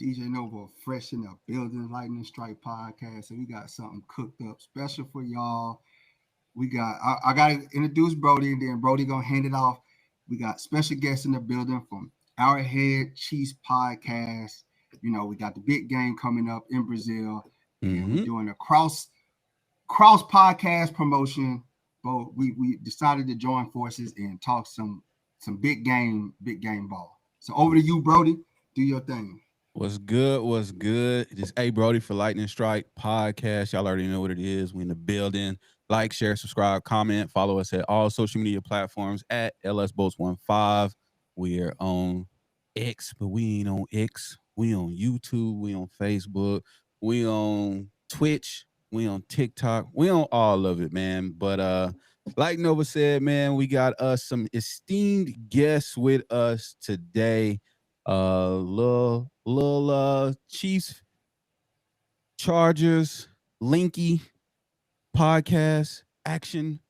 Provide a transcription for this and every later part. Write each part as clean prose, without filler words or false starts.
DJ Nova fresh in the building, Lightning Strike podcast, and we got something cooked up special for y'all. We got I gotta introduce Brody, and then Brody gonna hand it off. We got special guests in the building from Arrowhead Chiefs podcast. You know, we got the big game coming up in Brazil, and we're doing a cross podcast promotion. But we decided to join forces and talk some big game ball. So over to you, Brody. Do your thing. What's good? What's good? It is A Brody for Lightning Strike Podcast. Y'all already know what it is. We in the building. Like, share, subscribe, comment, follow us at all social media platforms at LSBoats15. We are on X, but we ain't on X. We on YouTube. We on Facebook. We on Twitch. We on TikTok. We on all of it, man. But like Nova said, man, we got us some esteemed guests with us today. Little Chiefs Chargers Linky podcast action.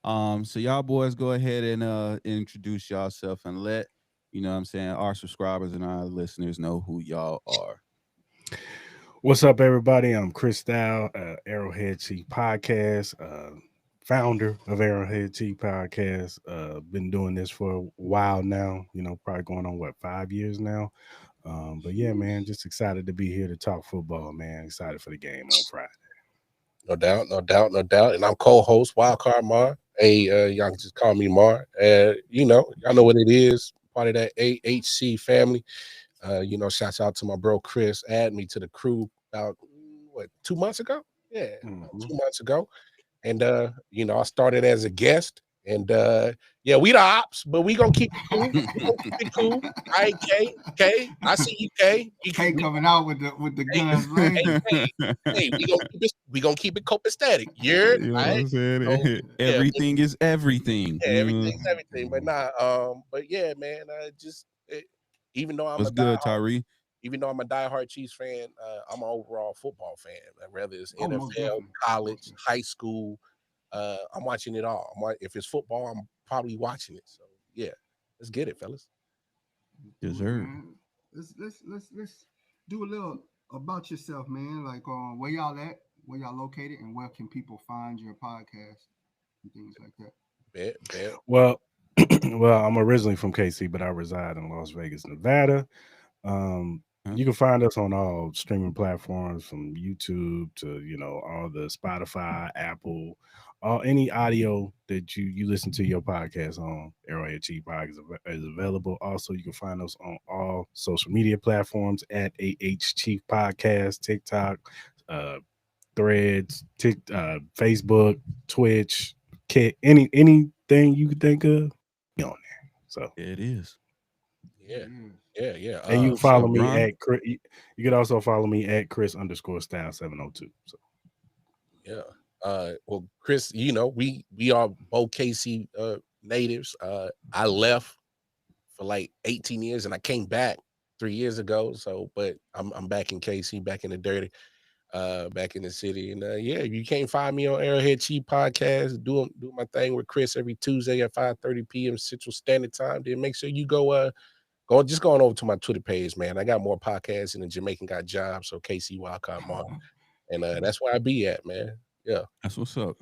So y'all boys go ahead and introduce yourself and let you know what I'm saying our subscribers and our listeners know who y'all are. What's up, everybody? I'm Chris Dow, Arrowhead Chief Podcast, founder of Arrowhead Chief Podcast. Been doing this for a while now, probably going on, 5 years now? But yeah, man, just excited to be here to talk football, man. Excited for the game on Friday. No doubt, no doubt, no doubt. And I'm co-host Wildcard Mar. Hey, y'all can just call me Mar. Y'all know what it is. Part of that AHC family. Shouts out to my bro Chris. Add me to the crew about 2 months ago? Yeah, 2 months ago. And I started as a guest. And we the ops, but we gonna keep it cool. We gonna keep it cool. All right, K. I see you, K. K coming out with the guns, right? Hey, we gonna keep it copacetic. You know what I'm saying? Everything is everything. Yeah, everything's everything. But but yeah, man. Even though I'm What's good, Tyree? Even though I'm a diehard Chiefs fan, I'm an overall football fan. Whether it's NFL, college, high school. I'm watching it all. If it's football, I'm probably watching it. So yeah, let's get it, fellas. Deserve. Let's do a little about yourself, man. Like where y'all at, where y'all located, and where can people find your podcast and things like that. Bet. Well, I'm originally from KC, but I reside in Las Vegas, Nevada. You can find us on all streaming platforms, from YouTube to all the Spotify, Apple, any audio that you listen to your podcast on. Arrowhead Chief Podcast is available. Also, you can find us on all social media platforms at Chief Podcast, TikTok, Threads, Facebook, Twitch, anything you can think of, be on there. So it is. Yeah. And you can follow me at Chris. You can also follow me at Chris_Style702. So yeah. Well, Chris, we are both KC natives. I left for like 18 years and I came back 3 years ago. So, but I'm back in KC, back in the dirty, back in the city. And you can't find me on Arrowhead Chief Podcast. Do my thing with Chris every Tuesday at 5:30 p.m. Central Standard Time. Then make sure you go on over to my Twitter page, man. I got more podcasts than the Jamaican Got Jobs, so KC Wildcard Mark. And that's where I be at, man. Yeah. That's what's up.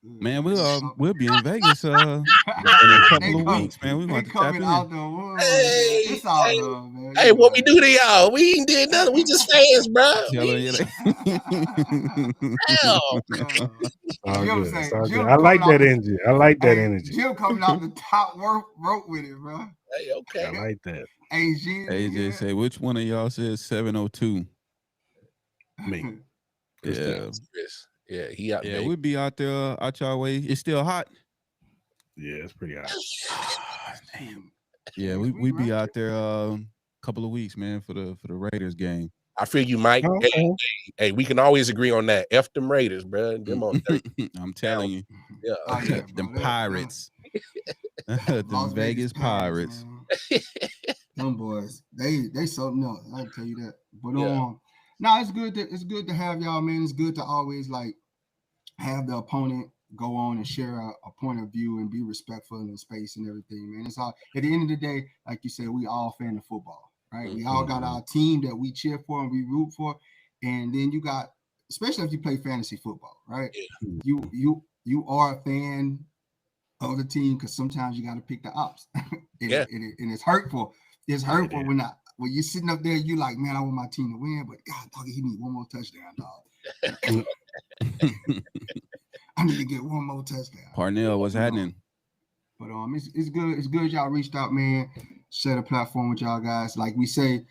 Man, we'll be in Vegas in a couple of weeks, man. We want to tap in. Out the woods. It's all love, man. Hey, what we do to y'all? We ain't did nothing. We just fans, bro. I like that energy. Jim coming out the top rope with it, bro. Hey, okay. I like that. AJ say, which one of y'all says 702? Me. Chris. Yeah, he out there. We'll be out there, out y'all way. It's still hot. Yeah, it's pretty hot. Damn. Yeah, we be out there a couple of weeks, man, for the Raiders game. I feel you, Mike. Okay. Hey, we can always agree on that. F them Raiders, bro. Them on I'm telling you. Yeah. Them Pirates. Them Vegas Pirates. Them boys. They something else. I tell you that. But it's good to have y'all, man. It's good to always have the opponent go on and share a point of view and be respectful in the space and everything, man. It's all at the end of the day, like you said, we all fan of football. right? We all got our team that we cheer for and we root for, and then you got, especially if you play fantasy football, right? Yeah. You are a fan of the team because sometimes you got to pick the ops, and it's hurtful. It's hurtful when you're sitting up there, you like, man, I want my team to win, but God, dog, he need one more touchdown, dog. I need to get one more touchdown. Parnell, what's happening? But it's good. It's good y'all reached out, man. Share a platform with y'all guys. Like we say,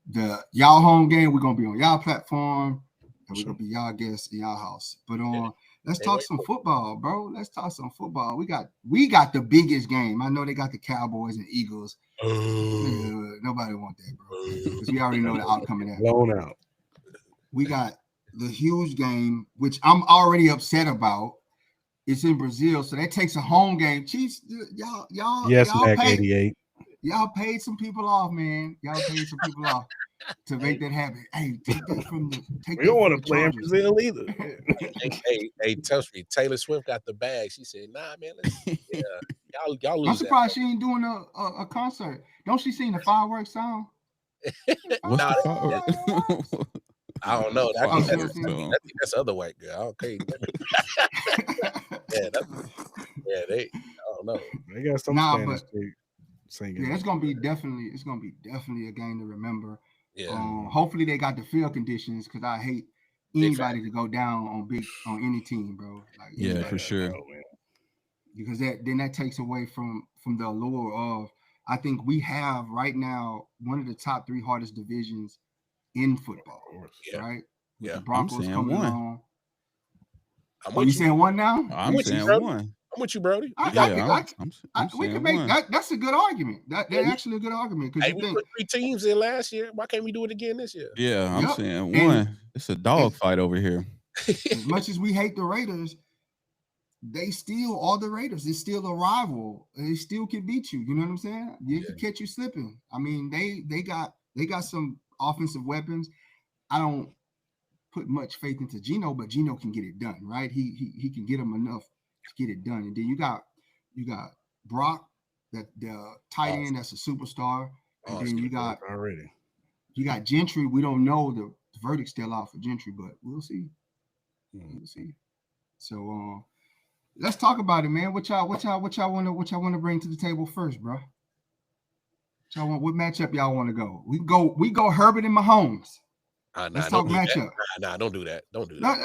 the y'all home game, we're gonna be on y'all platform, and we're gonna be y'all guests in y'all house. But let's talk some football, bro. Let's talk some football. We got the biggest game. I know they got the Cowboys and Eagles. Nobody want that, bro, because we already know the outcome of that. Blown out. We got the huge game, which I'm already upset about. It's in Brazil, so that takes a home game. Chiefs, y'all paid 88. Y'all paid some people off, man. Y'all paid some people off to make that happen. Hey, take that from the. We don't want to play in Brazil either. hey, trust me. Taylor Swift got the bag. She said, "Nah, man, y'all lose." I'm surprised she ain't doing a concert. Don't she sing the fireworks song? What's the fireworks? I don't know. I think that's other white girl. Okay. I don't know. They got some Spanish singing. Yeah, it's gonna be definitely a game to remember. Yeah. Hopefully they got the field conditions because I hate anybody to go down on any team, bro. Like, yeah, for sure. Because that takes away from the allure of. I think we have right now one of the top 3 hardest divisions in football, right? With the Broncos coming along. You saying one now? I'm saying one. I'm with you, Brody. We can make that. That's a good argument. That's actually a good argument because we put 3 teams in last year. Why can't we do it again this year? Yeah, I'm saying one. It's a dog fight over here. As much as we hate the Raiders, they still are the Raiders. It's still a rival. They still can beat you. You know what I'm saying? They can catch you slipping. I mean, they got some offensive weapons. I don't put much faith into Geno, but Geno can get it done, right? He can get them enough to get it done. And then you got Brock, the tight end that's a superstar. And then you got Gentry. We don't know the verdict's still out for Gentry, but we'll see. We'll see. So let's talk about it, man. What y'all want to bring to the table first, bro? What matchup y'all want to go? We go Herbert and Mahomes. Let's talk matchup. Nah, don't do that. Don't do that.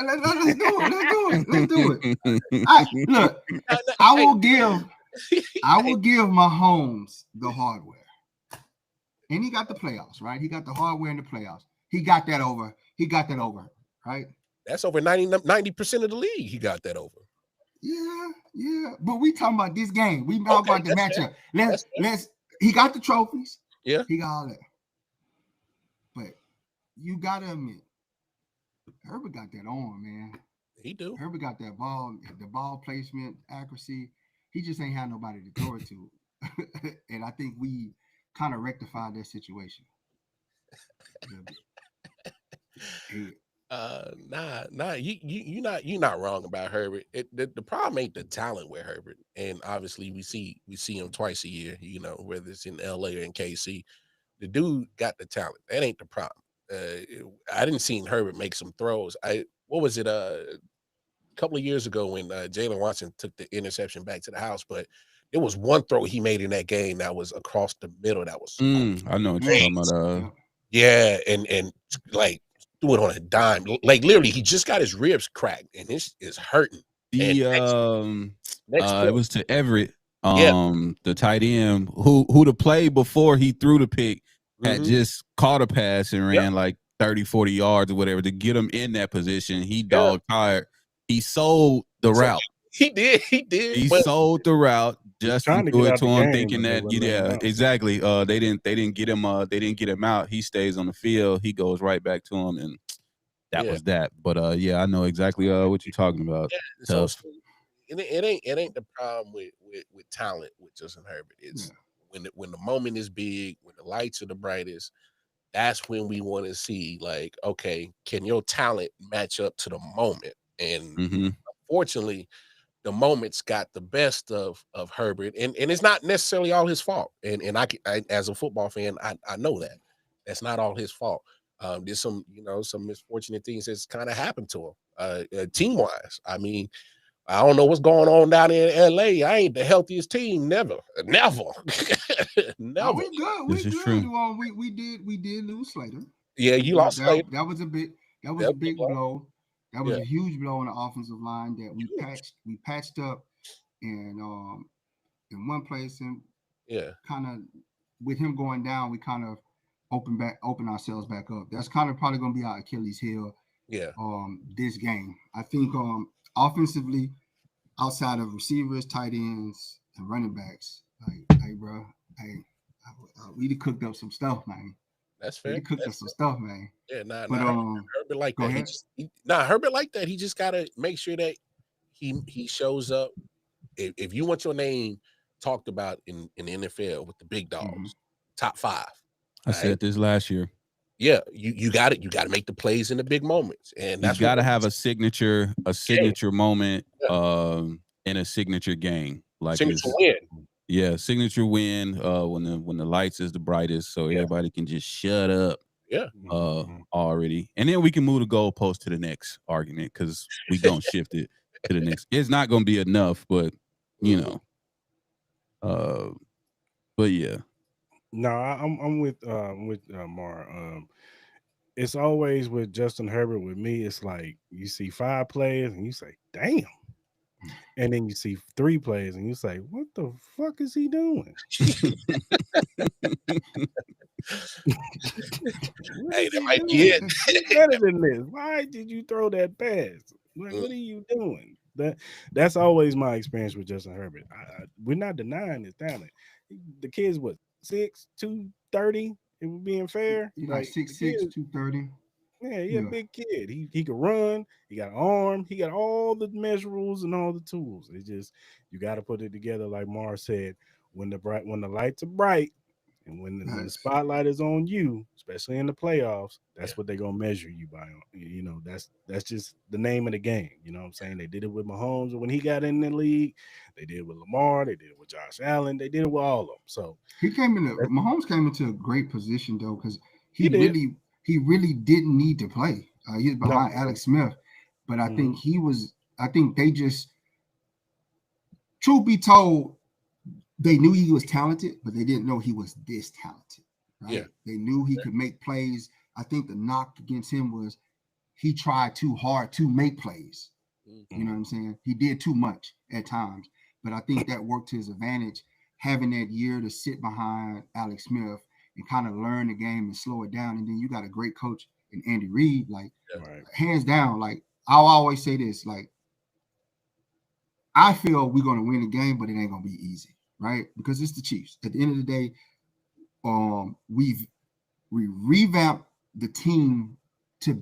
Let's do it. Look, I will give Mahomes the hardware. And he got the playoffs, right? He got the hardware in the playoffs. He got that over, right? That's over 90% of the league. He got that over. Yeah. But we talking about this game. We talking about the matchup. Let's he got the trophies. Yeah. He got all that. But you gotta admit, Herbert got that on, man. He do. Herbert got that ball, the ball placement, accuracy. He just ain't had nobody to throw it to. And I think we kind of rectified that situation. You're not wrong about Herbert. The problem ain't the talent with Herbert, and obviously we see him twice a year. You know, whether it's in LA or in KC, the dude got the talent. That ain't the problem. I didn't see Herbert make some throws. What was it? A couple of years ago when Jalen Watson took the interception back to the house, but it was one throw he made in that game that was across the middle. That was I know what you're talking about. Yeah, and like threw it on a dime. Like literally, he just got his ribs cracked, and it's hurting. It was to Everett, the tight end who the play before he threw the pick had just caught a pass and ran like 30, 40 yards or whatever to get him in that position. He dog tired. He sold the route. He did. He sold the route. Justin threw it to him, thinking that exactly. They didn't get him. They didn't get him out. He stays on the field. He goes right back to him, and that was that. But I know exactly what you're talking about. Yeah, so it ain't the problem with talent with Justin Herbert. It's when the moment is big, when the lights are the brightest. That's when we want to see, like, okay, can your talent match up to the moment? And unfortunately, the moment's got the best of Herbert, and it's not necessarily all his fault. And I as a football fan, I know that. That's not all his fault. There's some, some misfortunate things that's kind of happened to him, team wise. I mean, I don't know what's going on down in LA. I ain't the healthiest team, never. Oh, we good. This We is good. true. We did lose Slater. Yeah, you lost Slater. That was a big blow. That was Yeah. a huge blow on the offensive line that we Huge. patched up, and in one place, and Yeah. kind of with him going down, we kind of open ourselves back up. That's kind of probably going to be our Achilles heel. Yeah. This game, I think, offensively, outside of receivers, tight ends, and running backs, like, hey, bro, hey, we done cooked up some stuff, man. That's fair. We done cooked up some stuff, man. Yeah, nah, But Herbert like go that. ahead. Herbert like that. He just gotta make sure that he shows up. If you want your name talked about in the NFL with the big dogs, top 5. I said this last year. Yeah, you got it. You got to make the plays in the big moments, and that's got to have a signature moment, in a signature game, like signature win. Yeah, signature win. When the lights is the brightest, so everybody can just shut up. Yeah. Already, and then we can move the goalpost to the next argument because we gonna shift it to the next. It's not gonna be enough, but but yeah. No, I'm with Mar. It's always with Justin Herbert. With me, it's like you see 5 players and you say, "Damn," and then you see 3 players and you say, "What the fuck is he doing?" Hey, that might be it. Better than this. Why did you throw that pass? Like, what are you doing? That's always my experience with Justin Herbert. We're not denying his talent. The kid's what, 6'2", 230, if we're being fair. He's like 6'6", 230. Yeah, he a big kid. He can run. He got an arm. He got all the measurables and all the tools. It's just you got to put it together, like Mar said. When the lights are bright, and when the spotlight is on you, especially in the playoffs, that's what they're gonna measure you by. You know, that's just the name of the game. You know what I'm saying? They did it with Mahomes when he got in the league. They did it with Lamar. They did it with Josh Allen. They did it with all of them. So Mahomes came into a great position though, because he really didn't need to play. He was behind Alex Smith, but I think they just, truth be told, they knew he was talented, but they didn't know he was this talented. Right? Yeah. They knew he could make plays. I think the knock against him was he tried too hard to make plays. You know what I'm saying? He did too much at times, but I think that worked to his advantage, having that year to sit behind Alex Smith and kind of learn the game and slow it down. And then you got a great coach in Andy Reid, like hands down. Like I'll always say this, like I feel we're going to win the game, but it ain't going to be easy. Right, because it's the Chiefs. At the end of the day, we revamped the team to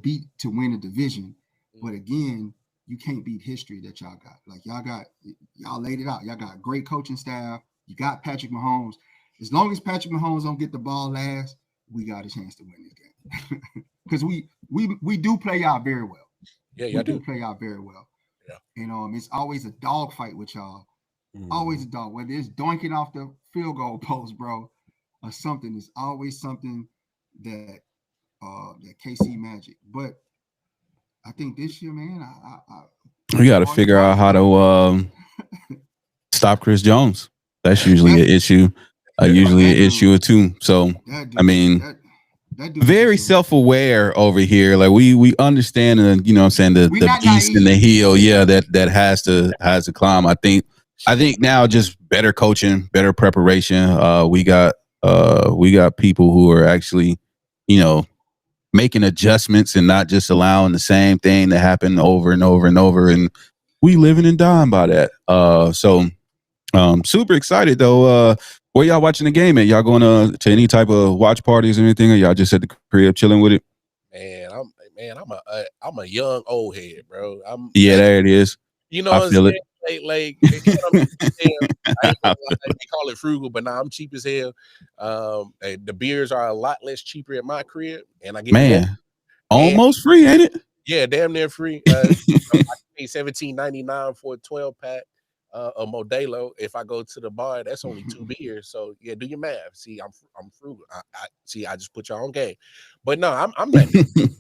win the division. But again, you can't beat history that y'all got. Like y'all laid it out. Y'all got a great coaching staff. You got Patrick Mahomes. As long as Patrick Mahomes don't get the ball last, we got a chance to win this game. Because we do play y'all very well. Yeah, y'all do play y'all very well. Yeah, and it's always a dog fight with y'all. Always a dog, whether it's doinking off the field goal post, bro, or something. It's always something that KC Magic. But I think this year, man, we got to figure out how to stop Chris Jones. That's usually an issue. Usually an issue or two. So I mean, very self-aware over here. Like we understand, and you know what I'm saying, the beast in the heel, that has to climb. I think now just better coaching, better preparation. We got people who are actually, making adjustments and not just allowing the same thing to happen over and over and over. And we living and dying by that. So super excited though. Where y'all watching the game at? Y'all going to any type of watch parties or anything? Or y'all just at the crib chilling with it? Man, I'm a young old head, bro. There it is. You know what I'm saying? Like they call it frugal, but now I'm cheap as hell. The beers are a lot less cheaper at my crib, and I get almost free, ain't it? Yeah, damn near free. I pay $17.99 for a 12-pack. a Modelo. If I go to the bar, that's only 2 beers. So yeah, do your math. See, I'm frugal. I see. I just put y'all on game, but no, I'm letting it.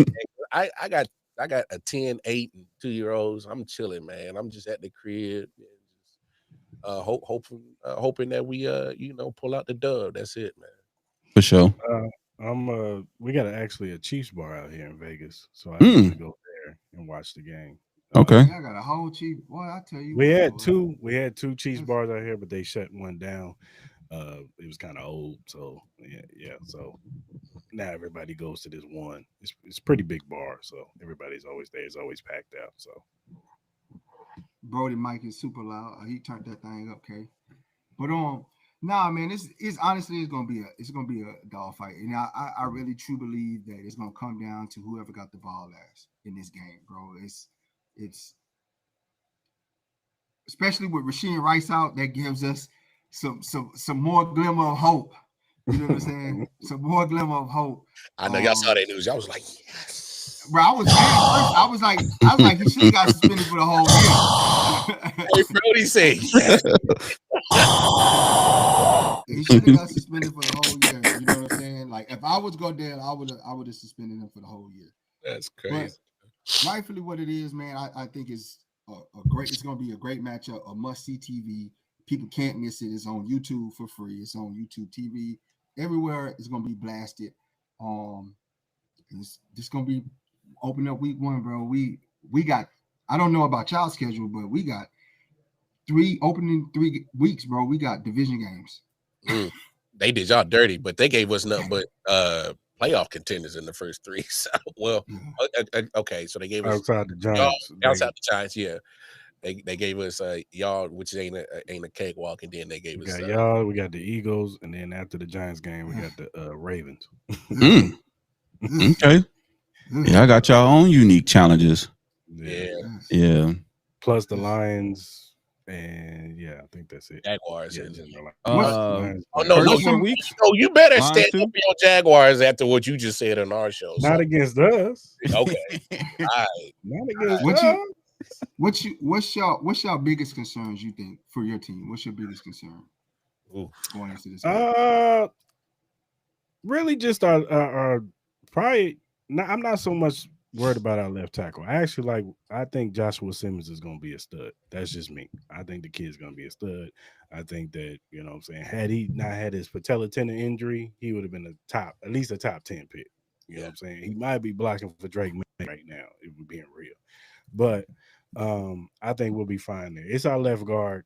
I got a 10, 8, and 2 year olds. I'm chilling, man. I'm just at the crib, and just hoping that we pull out the dub. That's it, man. For sure. We got actually a Chiefs bar out here in Vegas, so I usually Mm, go there and watch the game. okay. Yeah, I got a whole cheap boy. I tell you We what, had boy. two Chiefs That's- bars out here, but they shut one down. It was kind of old, so yeah. So now everybody goes to this one. It's a pretty big bar, so everybody's always there. It's always packed out. So Brody Mike is super loud. He turned that thing up, okay. But nah, man, it's honestly it's gonna be a dog fight, and I really truly believe that it's gonna come down to whoever got the ball last in this game, bro. It's especially with Rasheed Rice out, that gives us some more glimmer of hope. You know what I'm saying? Some more glimmer of hope. I know y'all saw that news. Y'all was like, yes. Bro, I was at first. I was like, he should have got suspended for the whole year. Hey, Brody said yes. He should have got suspended for the whole year. You know what I'm saying? Like, if I was Godell, I would have suspended him for the whole year. That's But crazy. rightfully, what it is, man, I think it's a great. It's going to be a great matchup, a must see TV. People can't miss it. It's on YouTube for free. It's on YouTube TV everywhere. It's going to be blasted. Um, it's going to be open up week 1, bro. We got. I don't know about y'all schedule, but we got opening 3 weeks, bro. We got division games. Mm. They did y'all dirty, but they gave us nothing but playoff contenders in the first 3. So, well, okay, so they gave us outside the y'all Giants, outside the Giants, yeah. They gave us y'all, which ain't a cakewalk, and then they gave we us got y'all, we got the Eagles, and then after the Giants game, we got the Ravens. Mm, okay. Yeah, I got y'all own unique challenges. yeah Yeah. Plus the Lions, and yeah, I think that's it. Jaguars. Yeah, And just the Um, Lions. oh no, first no, What's four your weeks. no, you better Lions stand too. up for your Jaguars after what you just said on our show. Not So against us. okay, all right. Not against what us. you what's your biggest concerns you think for your team? What's your biggest concern Ooh. going into this game? Really just our probably not, I'm not so much worried about our left tackle. I think Joshua Simmons is gonna be a stud. That's just me. I think the kid's gonna be a stud. I think that, you know what I'm saying, had he not had his patella tendon injury, he would have been at least a top 10 pick. You know what I'm saying? He might be blocking for Drake May right now, if we're being real. But I think we'll be fine there. It's our left guard,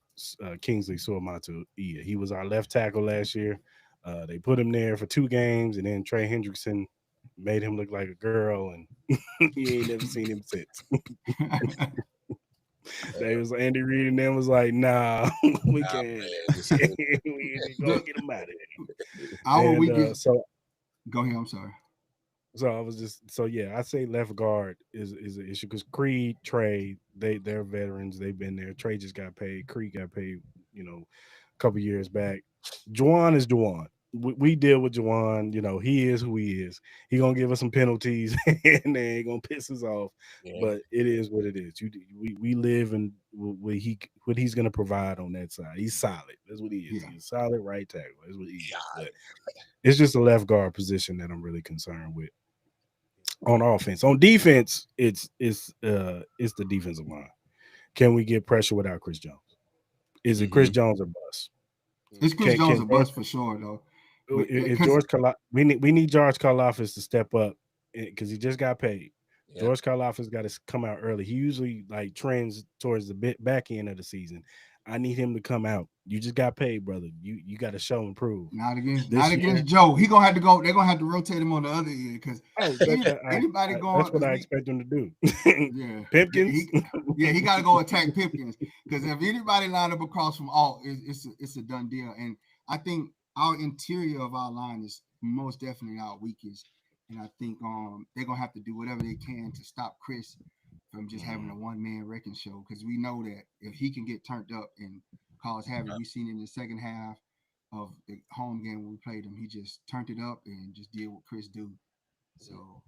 Kingsley Suamatu. He was our left tackle last year. They put him there for 2 games, and then Trey Hendrickson made him look like a girl, and you ain't never seen him since. They was Andy Reid and them was like, nah, we Nah, can't. man, We gonna get him out of here. Our And weakest. Go ahead. I'm sorry. so I was just I say left guard is an issue because Creed, Trey, they're veterans. They've been there. Trey just got paid. Creed got paid, a couple years back. Juwan is Juwan. We deal with Juwan. He is who he is. He gonna give us some penalties and they ain't gonna piss us off. yeah, But it is what it is. We live in what he's gonna provide on that side. He's solid. That's what he is. Yeah. He's a solid right tackle. That's what he is. yeah. But it's just a left guard position that I'm really concerned with on offense. On defense, it's the defensive line. Can we get pressure without Chris Jones? Is it Chris Jones or bust? It's Chris Jones Can a bust for sure, though. if Because we need George Karlaftis to step up because he just got paid. Yeah. George Karlaftis got to come out early. He usually trends towards the back end of the season. I need him to come out. You just got paid, brother. You got to show and prove. not against Joe. He gonna have to go. They're gonna have to rotate him on the other end because anybody going. That's what I expect him to do. Yeah, Pipkins. He got to go attack Pipkins because if anybody line up across from Alt, it's a done deal. And I think our interior of our line is most definitely our weakest. And I think they're gonna have to do whatever they can to stop Chris from just having a one-man wrecking show because we know that if he can get turned up and cause havoc, we seen in the second half of the home game when we played him, he just turned it up and just did what Chris do. So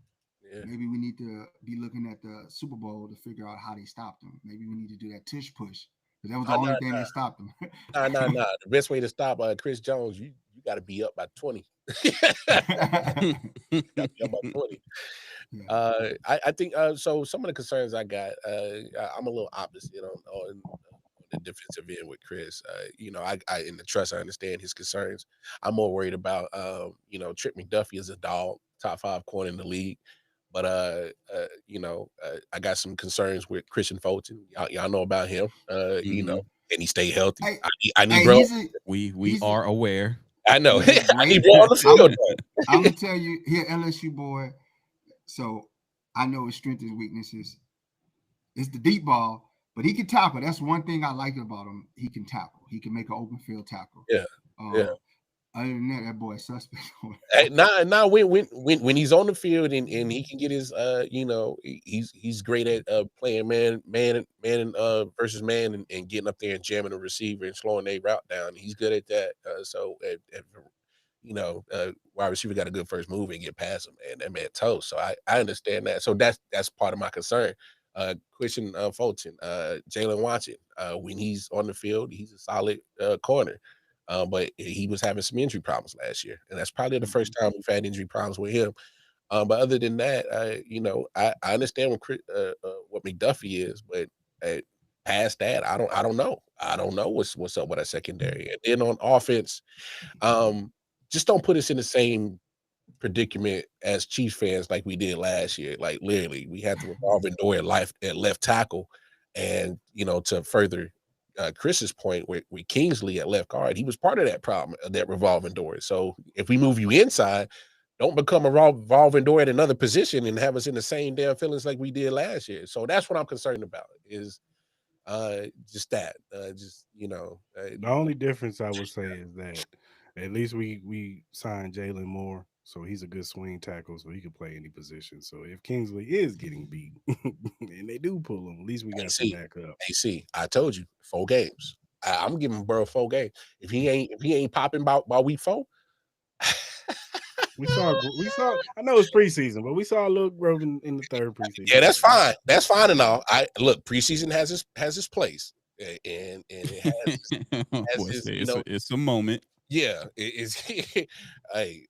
Yeah. maybe we need to be looking at the Super Bowl to figure out how they stopped him. Maybe we need to do that tush push That was the only thing that stopped him. Nah. The best way to stop Chris Jones, you got to be up by 20. You got to be up by 20. Yeah. I think so. Some of the concerns I got, I'm a little opposite on the defensive end with Chris. I in the trust, I understand his concerns. I'm more worried about Trent McDuffie is a dog, top 5 corner in the league. But I got some concerns with Christian Fulton. Y'all know about him. And he stay healthy. I need bro. We are aware. I know. I need bro on the field. I'm gonna tell you here, LSU boy. So I know his strengths and weaknesses. It's the deep ball, but he can tackle. That's one thing I like about him. He can tackle. He can make an open field tackle. Yeah. Other than that boy is suspect. Now when he's on the field and he can get his he's great at playing man versus man and getting up there and jamming a receiver and slowing their route down. He's good at that. Wide receiver got a good first move and get past him, and that man toast. So I understand that. So that's part of my concern. Christian Fulton, Jalen Watson, when he's on the field, he's a solid corner. But he was having some injury problems last year, and that's probably the first time we've had injury problems with him. But other than that, I understand what McDuffie is, but past that, I don't know. I don't know what's up with that secondary. And then on offense, just don't put us in the same predicament as Chiefs fans like we did last year. Like literally, we had the revolving door at left tackle, and to further Chris's point with Kingsley at left guard, he was part of that problem, that revolving door. So if we move you inside, don't become a revolving door at another position and have us in the same damn feelings like we did last year. So that's what I'm concerned about is just that. The only difference I would say is that at least we signed Jalen Moore, so he's a good swing tackle, so he can play any position. So if Kingsley is getting beat and they do pull him, at least we got some backup. AC, I told you 4 games. I'm giving Burrow 4 games. If he ain't popping by week 4. We saw. I know it's preseason, but we saw a little growth in the third preseason. Yeah, that's fine. That's fine and all. Look, preseason has its place, and it has it's a moment. Yeah, it's. Hey,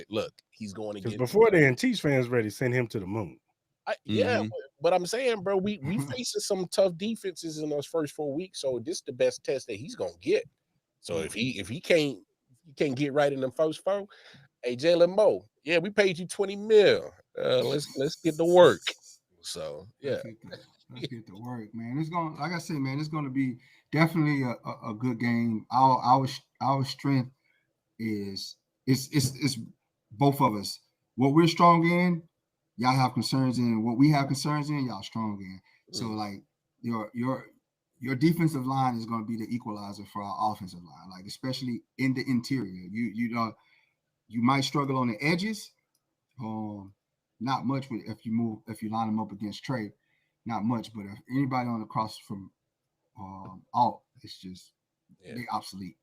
look, he's going to get. Before then, Chiefs fans ready to send him to the moon. But I'm saying, bro, we facing some tough defenses in those first 4 weeks, so this is the best test that he's gonna get. So if he can't get right in the first 4. Hey, Jalen Moe, yeah, we paid you $20 million. Let's get to work. So yeah, let's get to work, man. It's going, like I said, man, it's going to be definitely a good game. Our strength is it's both of us. What we're strong in, y'all have concerns in. What we have concerns in, y'all strong in. So like your defensive line is going to be the equalizer for our offensive line, like especially in the interior. You might struggle on the edges. Not much if you line them up against Trey, not much. But if anybody on the cross from alt, it's just they obsolete.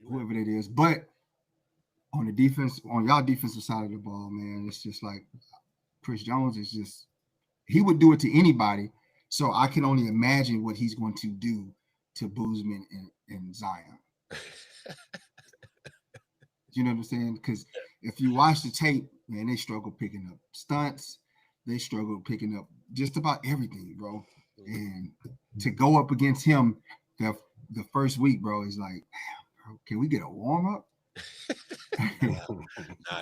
Whoever it is. But on the defense, on y'all defensive side of the ball, man, it's just like Chris Jones is just, he would do it to anybody. So I can only imagine what he's going to do to Boozman and Zion. You know what I'm saying? Because if you watch the tape, man, they struggle picking up stunts. They struggle picking up just about everything, bro. And to go up against him the first week, bro, is like, damn, bro, can we get a warm up?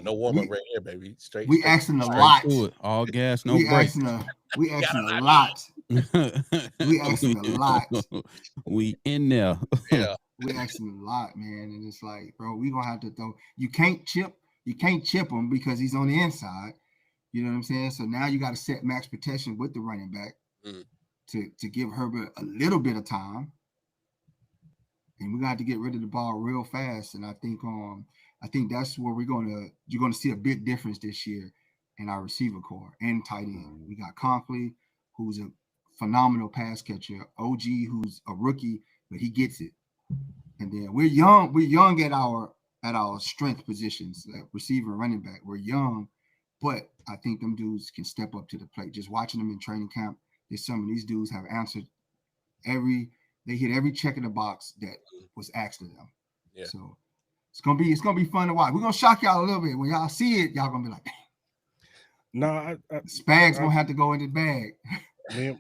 No warm up right here, baby. Straight. We asking a lot. All gas, no brakes. We asking a lot. We asking a lot. We in there. Yeah. We asking a lot, man, and it's like, bro, we gonna have to throw. You can't chip him because he's on the inside. You know what I'm saying? So now you got to set max protection with the running back to give Herbert a little bit of time, and we got to get rid of the ball real fast. And I think that's where you're gonna see a big difference this year in our receiver core and tight end. We got Conklin, who's a phenomenal pass catcher. OG, who's a rookie, but he gets it. And then we're young at our strength positions, like receiver and running back. We're young, but I think them dudes can step up to the plate. Just watching them in training camp, some of these dudes have answered They hit every check in the box that was asked of them. Yeah. So it's gonna be fun to watch. We're gonna shock y'all a little bit. When y'all see it, y'all gonna be like, No, Spag's gonna have to go in the bag.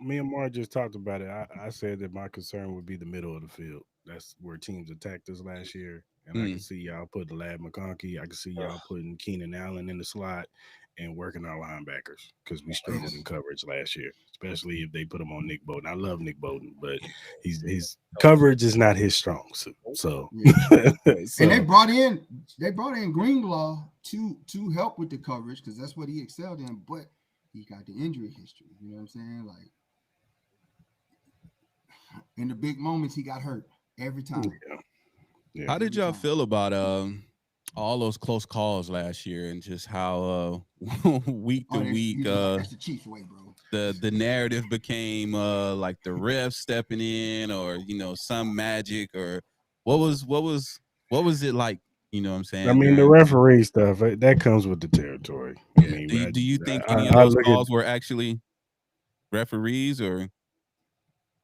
me and Mark just talked about it. I said that my concern would be the middle of the field. That's where teams attacked us last year. And I can see y'all putting Lad McConkey. I can see y'all putting Keenan Allen in the slot and working our linebackers because we struggled in coverage last year, especially if they put him on Nick Bowden. I love Nick Bowden, but his coverage is not his strong suit. So, And they brought in Greenlaw to help with the coverage because that's what he excelled in, but he got the injury history. You know what I'm saying? Like in the big moments, he got hurt every time. Yeah. How did y'all feel about all those close calls last year and just how week to week that's the Chiefs way, bro. The narrative became like the refs stepping in or some magic or what was it like? You know what I'm saying? I mean, the referee stuff that comes with the territory. I mean, do you think any of those calls were actually referees or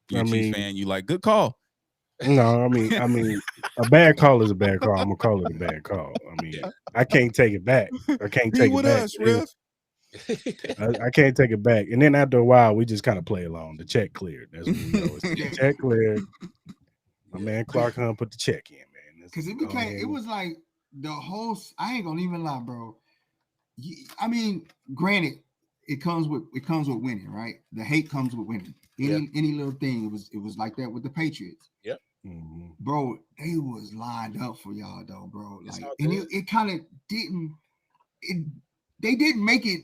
you're a Chiefs fan? You like good call? No, I mean, a bad call is a bad call. I'm gonna call it a bad call. I mean, I can't take it back. I can't take it back. Us, ref. I can't take it back. And then after a while, we just kind of play along. The check cleared. That's when we know it's the check cleared. My man Clark Hunt put the check in, man. Because it was like the whole. I ain't gonna even lie, bro. I mean, granted, it comes with winning, right? The hate comes with winning. Any little thing, it was like that with the Patriots. Yep. Mm-hmm. Bro, they was lined up for y'all though, bro. Like, and it kind of didn't. They didn't make it.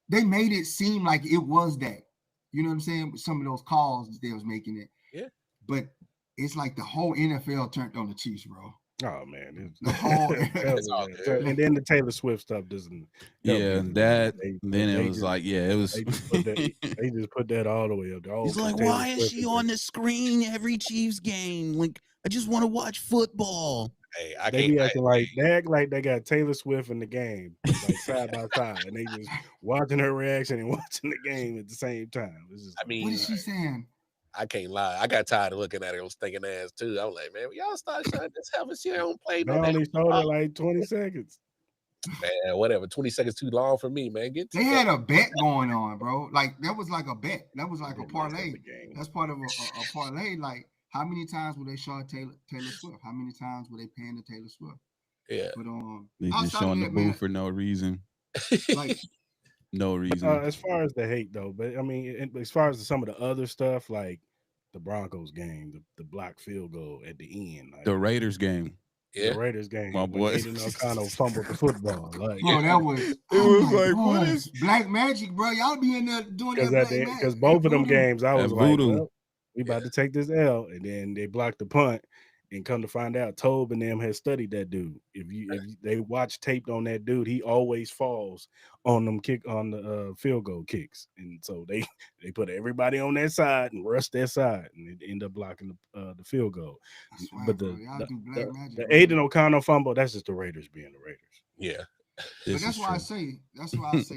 They made it seem like it was that. You know what I'm saying? With some of those calls they was making it. Yeah. But it's like the whole NFL turned on the Chiefs, bro. Oh man, the whole and then the Taylor Swift stuff doesn't. Yeah, that. Then it was like, yeah, it was. They just put that all the way up there. He's like, why is she on the screen every Chiefs game? Like, I just want to watch football. Hey, they act like they got Taylor Swift in the game, like side by side, and they just watching her reaction and watching the game at the same time. It's just, what is she saying? I can't lie. I got tired of looking at her. I was thinking ass too. I was like, man, y'all start showing this hell she don't play no. They only showed it like 20 seconds. Man, whatever. 20 seconds too long for me, man. They had a bet going on, bro. Like that was like a bet. That was like a parlay. That's part of a parlay. Like how many times would they show Taylor Swift? How many times were they paying the Taylor Swift? Yeah. But they just showing the boo for no reason. Like no reason. As far as the hate though, but I mean, as far as some of the other stuff, like the Broncos game, the block field goal at the end, like, the Raiders game. Yeah. The Raiders game. My boy Aiden O'Connell fumbled the football. Like, bro, that was it was like what is black magic, bro? Y'all be in there doing that black magic. Because both of them games, I was like, well, we about to take this L, and then they blocked the punt, and come to find out, Tobe and them had studied that dude. If they watch taped on that dude, he always falls on the field goal kicks, and so they put everybody on that side and rush that side, and it end up blocking the field goal. But the Aiden O'Connell fumble, that's just the Raiders being the Raiders. Yeah. But that's why I say,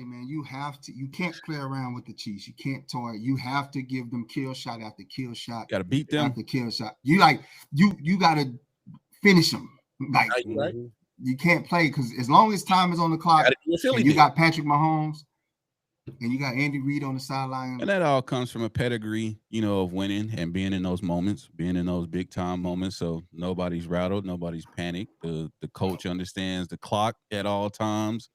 man, you can't play around with the Chiefs. You can't toy. You have to give them kill shot after kill shot. Got to beat them after kill shot. You got to finish them. Like you can't play because as long as time is on the clock, and you got Patrick Mahomes and you got Andy Reid on the sideline, and that all comes from a pedigree, of winning and being in those moments, being in those big time moments. So nobody's rattled, nobody's panicked. The coach understands the clock at all times.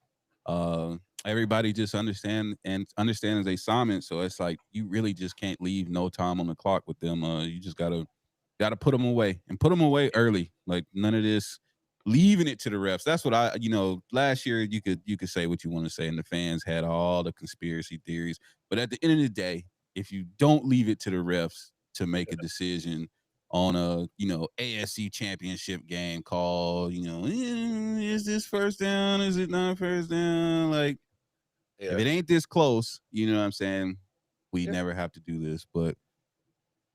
Everybody just understands the assignment. So it's like you really just can't leave no time on the clock with them. You just gotta put them away and put them away early. Like none of this leaving it to the refs. That's what last year you could say what you want to say, and the fans had all the conspiracy theories. But at the end of the day, if you don't leave it to the refs to make a decision on a AFC championship game call, is this first down? Is it not first down? Like if it ain't this close, you know what I'm saying? We never have to do this. But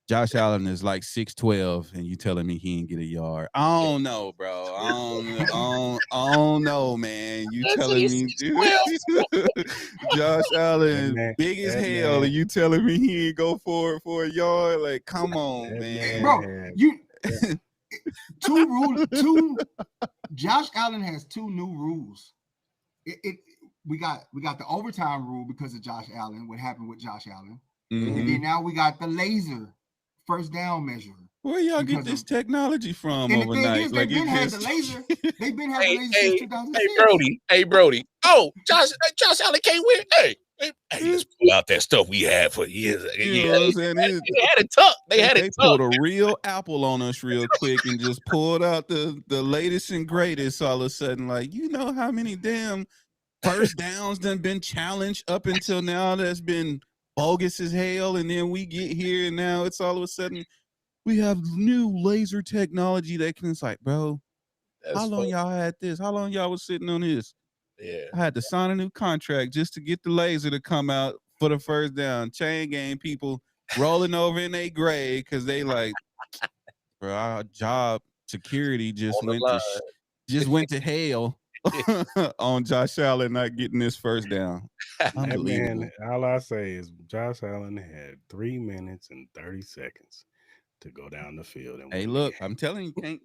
Josh Allen is like 6'12", and you telling me he didn't get a yard? I don't know, bro. I don't know, man. You That's telling he's me Josh That Allen man, big as that hell, man, and you telling me he ain't go for a yard? Like, come on, that man. Bro, man you two. Josh Allen has two new rules. We got the overtime rule because of Josh Allen. What happened with Josh Allen? And then now we got the laser first down measure. Where y'all get because this of technology from and the thing overnight? is Like they've been it had the just laser. They've been had the laser since 2006. Brody. Oh, Josh Allen came with. Hey, let's pull out that stuff we had for years. You know what I'm saying? They had it tucked. They pulled a real Apple on us real quick and just pulled out the latest and greatest all of a sudden. Like, you know how many damn first downs done been challenged up until now that's been bogus as hell, and then we get here and now it's all of a sudden we have new laser technology that can. It's like, bro, how long y'all had this? How long y'all was sitting on this? Yeah, I had to sign a new contract just to get the laser to come out for the first down. Chain game people rolling over in their grave because they like, bro, our job security just went to hell on Josh Allen not getting this first down. that Unbelievable. man, all I say is Josh Allen had 3 minutes and 30 seconds to go down the field and Hey, win look, the I'm telling you, can't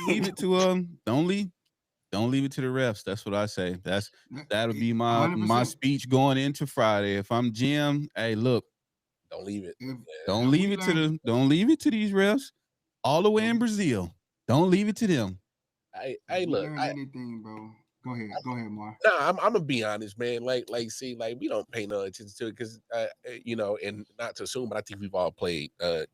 leave it to don't leave it to the refs. That's what I say. That'll be my 100%. speech going into Friday. If I'm Jim, hey, look, don't leave it. don't leave it to these refs. All the way in Brazil. Don't leave it to them. Hey, look, learn anything, bro. Go ahead, Mar. No, I'm gonna be honest, man. See, we don't pay no attention to it because, and not to assume, but I think we've all played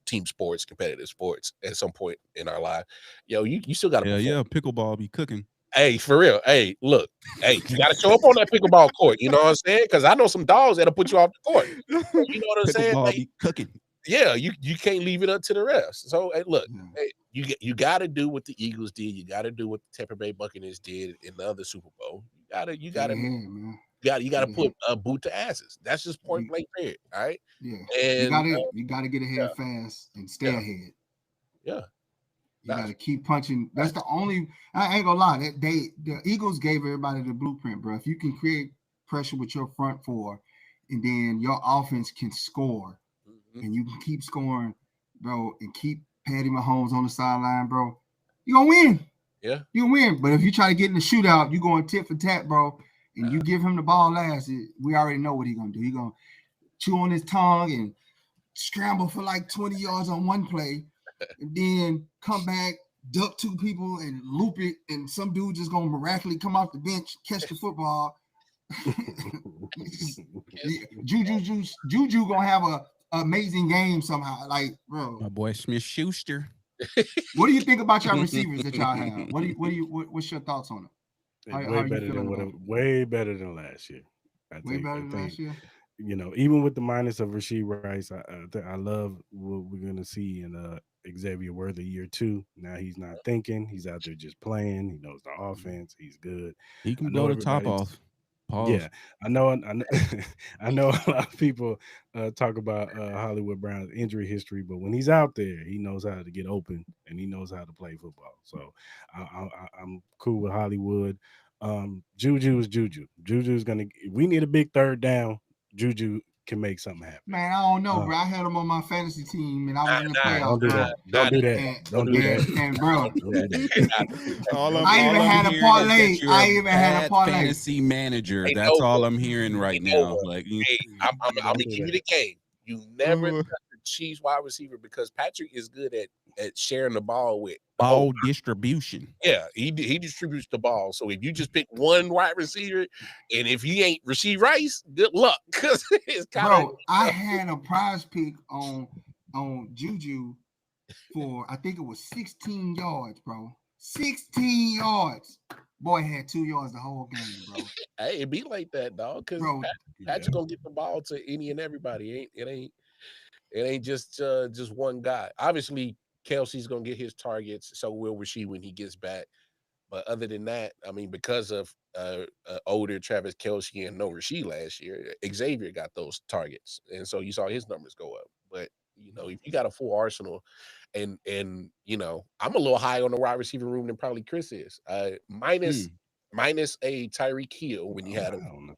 team sports, competitive sports at some point in our life. Yo, you still got to perform. Yeah, pickleball be cooking. Hey, for real. Hey, look, you got to show up on that pickleball court. You know what I'm saying? Because I know some dogs that'll put you off the court. You know what I'm saying? Pickleball be cooking. Yeah, you can't leave it up to the refs. So hey, look, Yeah. you got to do what the Eagles did. You got to do what the Tampa Bay Buccaneers did in the other Super Bowl. You got to put a boot to asses. That's just point blank period. All right. Yeah. And you gotta get ahead fast and stay ahead. Yeah. You got to keep punching. That's the only. I ain't gonna lie. The Eagles gave everybody the blueprint, bro. If you can create pressure with your front four, and then your offense can score, and you can keep scoring, bro, and keep Patty Mahomes on the sideline, bro, you gonna win. Yeah, you gonna win. But if you try to get in the shootout, you going tit for tat, bro, and you give him the ball last. We already know what he gonna do. He gonna chew on his tongue and scramble for like 20 yards on one play, and then come back, duck two people, and loop it, and some dude just gonna miraculously come off the bench, catch the football. Juju gonna have a amazing game somehow. Like, bro, my boy Smith Schuster. What do you think about your receivers that y'all have? What's your thoughts on it? Way better than last year. I think last year. You know, even with the minus of Rashee Rice, I love what we're gonna see in Xavier Worthy year 2. Now he's not thinking; he's out there just playing. He knows the offense. He's good. He can blow the top off. Pause. Yeah, I know. I know a lot of people talk about Hollywood Brown's injury history, but when he's out there, he knows how to get open and he knows how to play football. So I'm cool with Hollywood. Juju is Juju. Juju's gonna. We need a big third down. Juju can make something happen. Man, I don't know, bro. I had him on my fantasy team, and I was in the playoffs. Don't do that. Don't do that. Don't do that. And bro, I even had a parlay. I even had a parlay. Fantasy manager. That's all I'm hearing right now. Like, I'm gonna give you the game. You never got the Chiefs wide receiver because Patrick is good at sharing the ball with ball distribution. Yeah, he distributes the ball. So if you just pick one wide receiver, and if he ain't Rashee Rice, good luck. Because it's kind of. I had a prize pick on Juju for I think it was 16 yards, bro. 16 yards. Boy had 2 yards the whole game, bro. Hey, it be like that, dog. Because Patrick gonna get the ball to any and everybody. It ain't just one guy. Obviously, Kelsey's gonna get his targets. So will Rashee when he gets back. But other than that, I mean, because of older Travis Kelce and no Rashee last year, Xavier got those targets, and so you saw his numbers go up. But You know, if you got a full arsenal, and you know, I'm a little high on the wide receiver room than probably Chris is. Minus a Tyreek Hill when you had him. I don't know.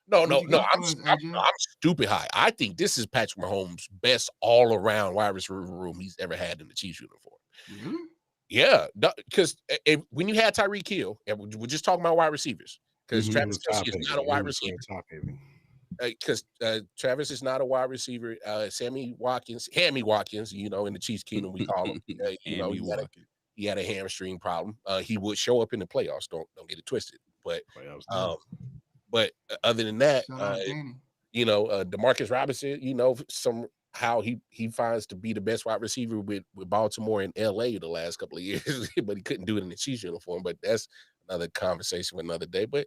No, What no, you no. got for us, AJ? I'm stupid high. I think this is Patrick Mahomes' best all around wide receiver room he's ever had in the Chiefs uniform. Really? Yeah, because when you had Tyreek Hill, and we're just talking about wide receivers, because Travis Kelce is not a wide receiver. Because Travis is not a wide receiver. Hammy Watkins, you know, in the Chiefs kingdom we call him. You know, he had a hamstring problem. He would show up in the playoffs. Don't get it twisted. But other than that, you know, Demarcus Robinson, you know, somehow he finds to be the best wide receiver with Baltimore and LA the last couple of years, but he couldn't do it in the Chiefs uniform. But that's another conversation for another day. But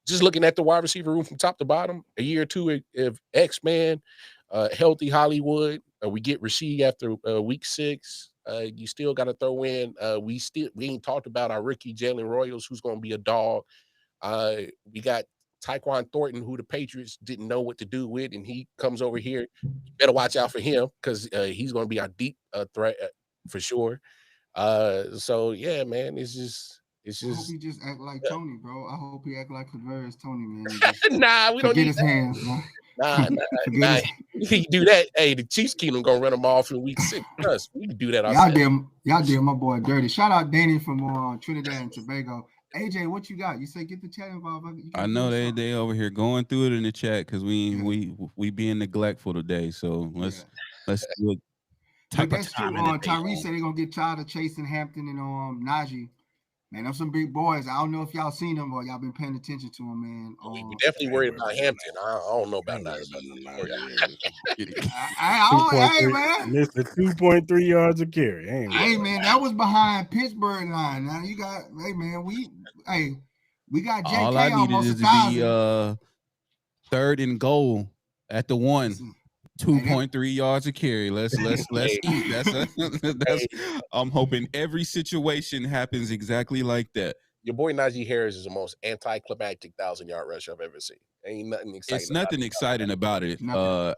just looking at the wide receiver room from top to bottom, a year or two of X-Man, healthy Hollywood, we get Rasheed after week 6. You still got to throw in. We ain't talked about our rookie Jalen Royals, who's going to be a dog. We got Tyquan Thornton, who the Patriots didn't know what to do with, and he comes over here. You better watch out for him because he's going to be our deep threat for sure. So yeah, man, it's just. I hope he just act like Tony, bro. I hope he act like Kadarius Tony, man. Nah, we don't need his hands, bro. Nah. He do that. Hey, the Chiefs Kingdom gonna run them off in week 6. Us, we can do that ourselves. Y'all did my boy dirty. Shout out Danny from Trinidad and Tobago. AJ, what you got? You say get the chat involved. I know they over here going through it in the chat because we being neglectful today. So let's do it. But that's true. Tyrese said they're gonna get tired of chasing Hampton and Najee. Man, them some big boys. I don't know if y'all seen them or y'all been paying attention to them, man. We definitely worried about Hampton. I don't know about that. Hey, man. Missed the 2.3 yards of carry. Hey, man, that was behind Pittsburgh line. Now you got, hey, man, we got JK all I needed almost is to be 3rd and goal at the 1. 2.3 yards of carry. Let's eat. That's I'm hoping every situation happens exactly like that. Your boy Najee Harris is the most anticlimactic 1,000-yard rush I've ever seen. Ain't nothing exciting. It's nothing exciting about it.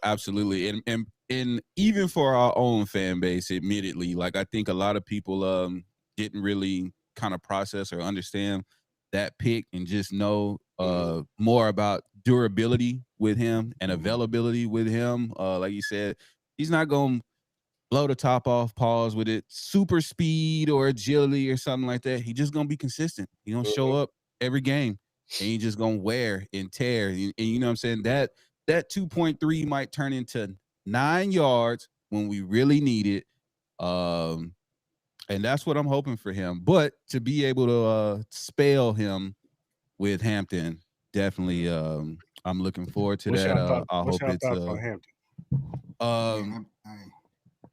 Absolutely. And even for our own fan base, admittedly, like I think a lot of people didn't really kind of process or understand that pick and just know more about durability with him and availability with him. Like you said, he's not going to blow the top off, pause with it, super speed or agility or something like that. He's just going to be consistent. He's going to show up every game and he's just going to wear and tear. And you know what I'm saying? That 2.3 might turn into 9 yards when we really need it. And that's what I'm hoping for him. But to be able to spell him with Hampton, definitely, I'm looking forward to that. I hope it's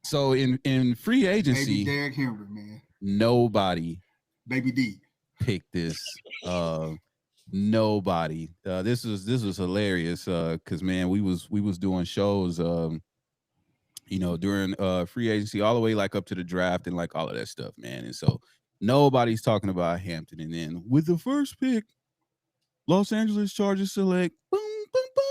so in free agency, Baby Derrick Henry, man. Nobody, Baby D, picked this. Nobody. This was hilarious. Because man, we was doing shows. You know, during free agency, all the way like up to the draft and like all of that stuff, man. And so nobody's talking about Hampton. And then with the first pick, Los Angeles Chargers select boom, boom, boom,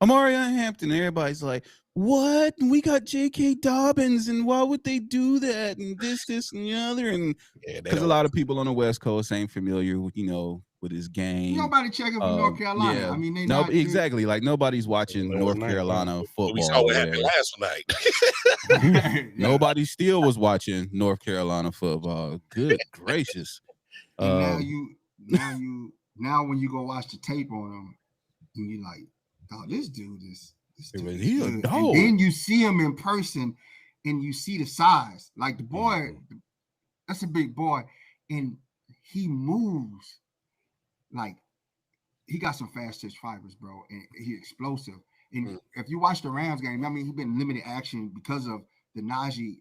Amari Hampton. Everybody's like, what? We got J.K. Dobbins, and why would they do that? And this, and the other. And because a lot of people on the West Coast ain't familiar with, with his game. Nobody checking for North Carolina. Yeah. I mean, exactly. Like nobody's watching North Carolina football. We saw what happened last night. Nobody still was watching North Carolina football. Good gracious. And now when you go watch the tape on him, and you're like, oh, this dude is he a dog. And then you see him in person, and you see the size. Like the boy, that's a big boy, and he moves like he got some fast touch fibers, bro, and he's explosive. And if you watch the Rams game, I mean, he's been limited action because of the Najee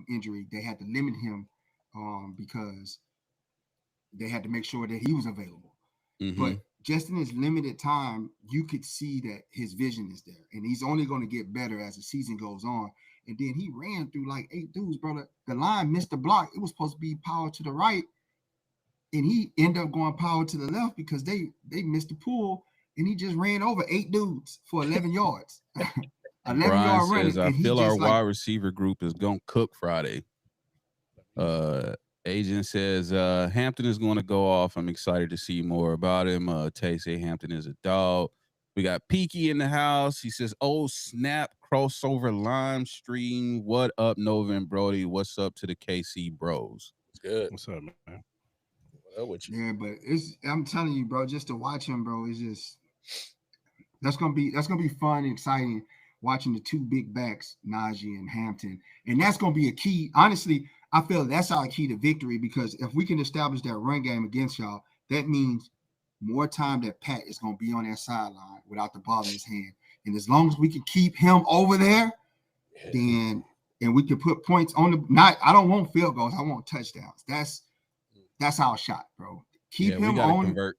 injury. They had to limit him because they had to make sure that he was available. But just in his limited time, you could see that his vision is there, and he's only going to get better as the season goes on. And then he ran through like 8 dudes, bro. The line missed the block. It was supposed to be power to the right, and he ended up going power to the left because they missed the pool, and he just ran over 8 dudes for 11 yards. 11 Brian yard says, running, I and he feel our just wide like receiver group is gonna cook Friday. Agent says Hampton is going to go off. I'm excited to see more about him. Tay say Hampton is a dog. We got Peaky in the house. He says, "Oh snap, crossover lime stream. What up, Nova and Brody? What's up to the KC bros?" It's good. What's up, man? What up with you? yeah, but I'm telling you, bro, just to watch him, bro, is just that's gonna be fun and exciting watching the two big backs, Najee and Hampton, and that's gonna be a key. Honestly, I feel that's our key to victory because if we can establish that run game against y'all, that means more time that Pat is gonna be on that sideline without the ball in his hand, and as long as we can keep him over there, then and we can put points on the not. I don't want field goals. I want touchdowns. That's our shot, bro. Keep him on. Convert.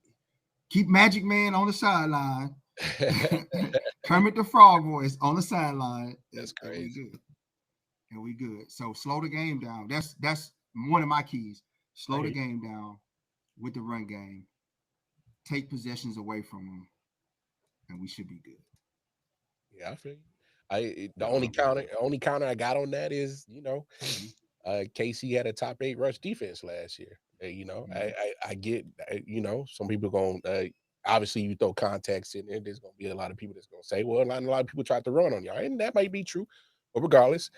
Keep Magic Man on the sideline. Kermit the Frog voice on the sideline. That's crazy. And we good. So slow the game down. That's one of my keys. Slow the game down with the run game. Take possessions away from them, and we should be good. Yeah, I feel you. The only counter I got on that is, KC had a top 8 rush defense last year. I get, some people going, obviously you throw context in there. There's going to be a lot of people that's going to say, well, a lot of people tried to run on y'all, and that might be true. But regardless,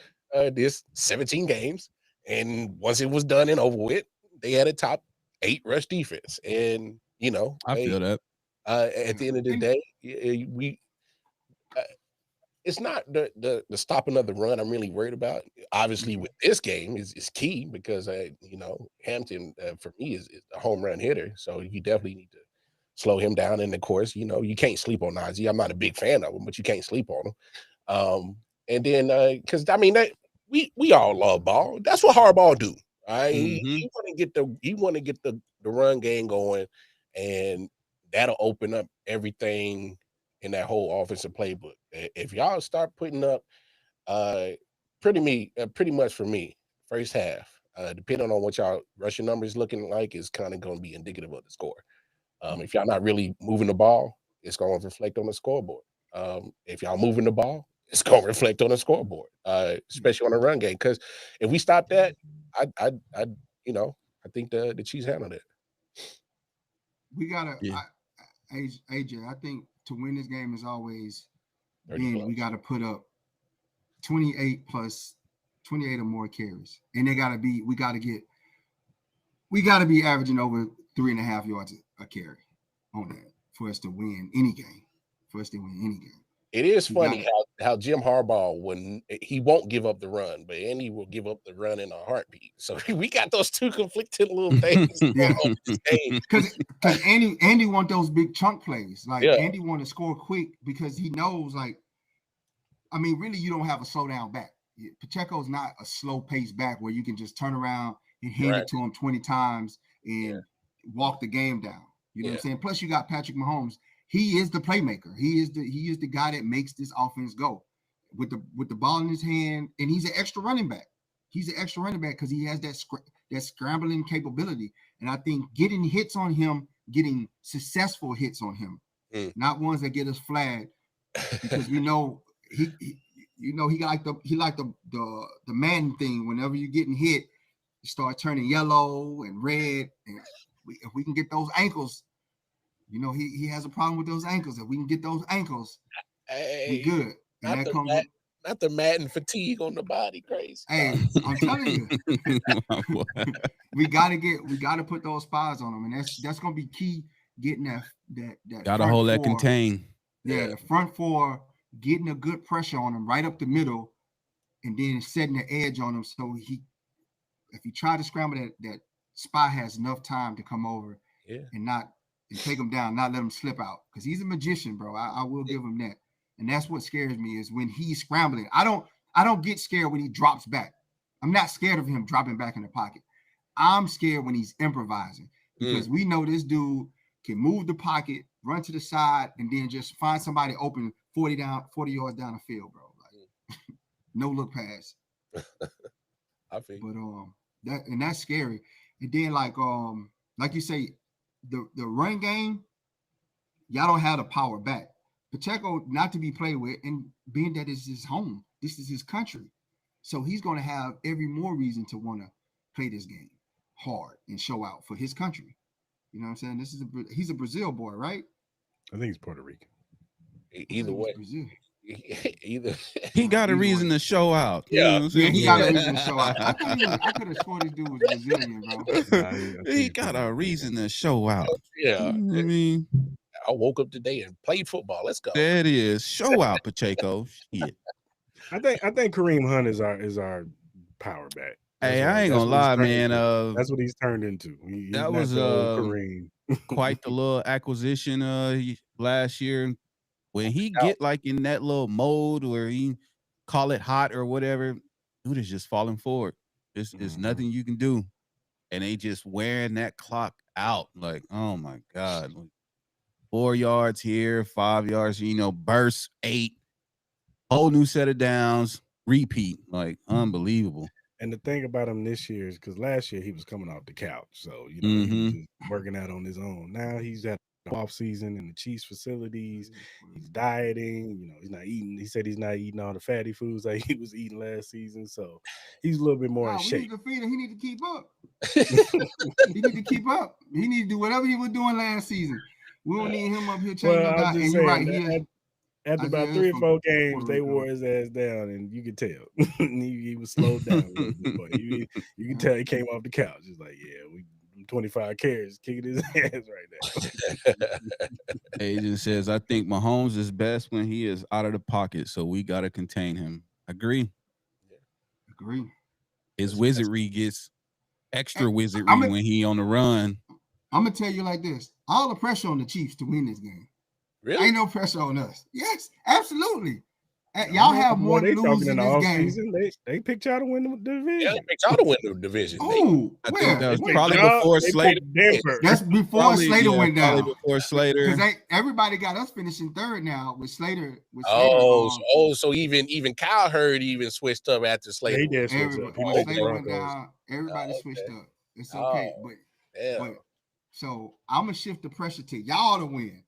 this 17 games, and once it was done and over with, they had a top 8 rush defense. And, I feel that. At the end of the day, it's not the stopping of the run I'm really worried about. Obviously, with this game is key because Hampton for me is a home run hitter, so you definitely need to slow him down. And of course, you can't sleep on Najee. I'm not a big fan of him, but you can't sleep on him. And then because we all love ball. That's what Harbaugh do. All right, he want to get the run game going, and that'll open up everything in that whole offensive playbook. If y'all start putting up pretty much for me, first half, depending on what y'all rushing numbers looking like, is kind of going to be indicative of the score. If y'all not really moving the ball, it's going to reflect on the scoreboard. If y'all moving the ball, it's going to reflect on the scoreboard, especially on the run game. Because if we stop that, I think the Chiefs handled it. We gotta, AJ. I think to win this game is always, we got to put up 28 or more carries, and we got to be averaging over 3.5 yards a carry on that for us to win any game. It is funny how Jim Harbaugh, he won't give up the run, but Andy will give up the run in a heartbeat. So we got those two conflicting little things. Because Andy want those big chunk plays. Andy want to score quick because he knows, really, you don't have a slow down back. Pacheco's not a slow pace back where you can just turn around and hand it to him 20 times and walk the game down. You know what I'm saying? Plus, you got Patrick Mahomes. He is the playmaker. He is the guy that makes this offense go with the ball in his hand, and he's an extra running back. He's an extra running back because he has that scrambling capability. And I think getting hits on him, getting successful hits on him, not ones that get us flagged, because we know he like the Madden thing. Whenever you're getting hit, you start turning yellow and red, and if we can get those ankles. He has a problem with those ankles. If we can get those ankles, we good. And not the Madden fatigue on the body, crazy. Hey, I'm telling you, we gotta put those spies on them, and that's gonna be key. Getting that gotta hold that contain. Yeah, the front four, getting a good pressure on him right up the middle, and then setting the edge on him. So if he try to scramble, that spy has enough time to come over and take him down, not let him slip out, because he's a magician, bro. I will give him that, and that's what scares me is when he's scrambling. I don't get scared when he drops back. I'm not scared of him dropping back in the pocket. I'm scared when he's improvising, because we know this dude can move the pocket, run to the side, and then just find somebody open 40 yards down the field, bro. No look pass. I think. But that's scary. And then like you say, the run game, y'all don't have the power back. Pacheco not to be played with, and being that it's his home, this is his country, so he's going to have every more reason to want to play this game hard and show out for his country. You know what I'm saying? He's a Brazil boy, right? I think he's Puerto Rican. Either way, Brazil. either He got a Either reason way. to show out. You Yeah. know what I'm Yeah, saying? he got a reason to show out. I could have swore this dude was Brazilian, bro. He got a reason to show out. Yeah. You know what I mean, I woke up today and played football. Let's go. there it is. Show out, Pacheco. Shit. I think Kareem Hunt is our power back. Hey, I ain't gonna lie, man. That's what he's turned into. He's that not was the old Kareem. quite the little acquisition last year. When he get like in that little mode where he call it hot or whatever, dude is just falling forward. There's nothing you can do. And they just wearing that clock out. Like, oh my God. Like 4 yards here, 5 yards, burst 8, whole new set of downs, repeat. Like, unbelievable. And the thing about him this year is because last year he was coming off the couch. So, he was just working out on his own. Now he's at off season in the Chiefs facilities. He's dieting, he's not eating. He said he's not eating all the fatty foods like he was eating last season. So he's a little bit more in shape. We need to feed him. He need to keep up. He need to keep up. He need to do whatever he was doing last season. We don't need him up here changing up. And you're right. After about 3 or 4 games, they wore his ass down, and you could tell he was slowed down a little bit. But you can tell he came off the couch. He's like, yeah, we 25 carries kicking his ass right now. Agent says, I think Mahomes is best when he is out of the pocket, so we got to contain him. Agree. Agree. His wizardry gets extra wizardry when he on the run. I'm going to tell you like this. All the pressure on the Chiefs to win this game. Really? Ain't no pressure on us. Yes, absolutely. Y'all have more to lose in this game. Season, they picked y'all to win the division. Yeah, they picked y'all to win the division. Oh, I think that was probably before Slater. That's before Slater went down. Probably before Slater. Because everybody got us finishing third now with Slater. So even Kyle Hurd even switched up after Slater. He did switch up. When Slater went down, everybody switched up. It's okay, but so I'm gonna shift the pressure to y'all to win.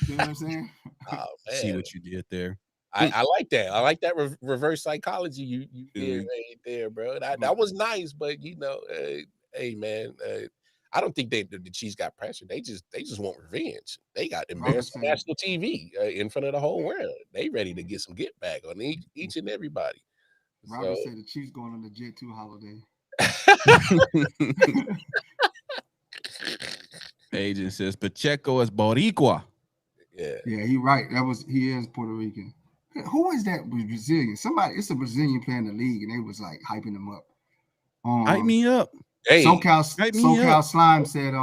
You know what I'm saying? See what you did there. I like that. I like that reverse psychology you did right there, bro. That was nice, but hey man, I don't think the Chiefs got pressure. They just want revenge. They got embarrassed on national TV in front of the whole world. They ready to get some get back on each and everybody. Robert said the Chiefs going on the Jet 2 holiday. Agent says Pacheco is Boricua. Yeah, he right. He is Puerto Rican. Who is that Brazilian? It's a Brazilian player in the league, and they was like hyping him up. Hype me up. Hey, SoCal Slime said,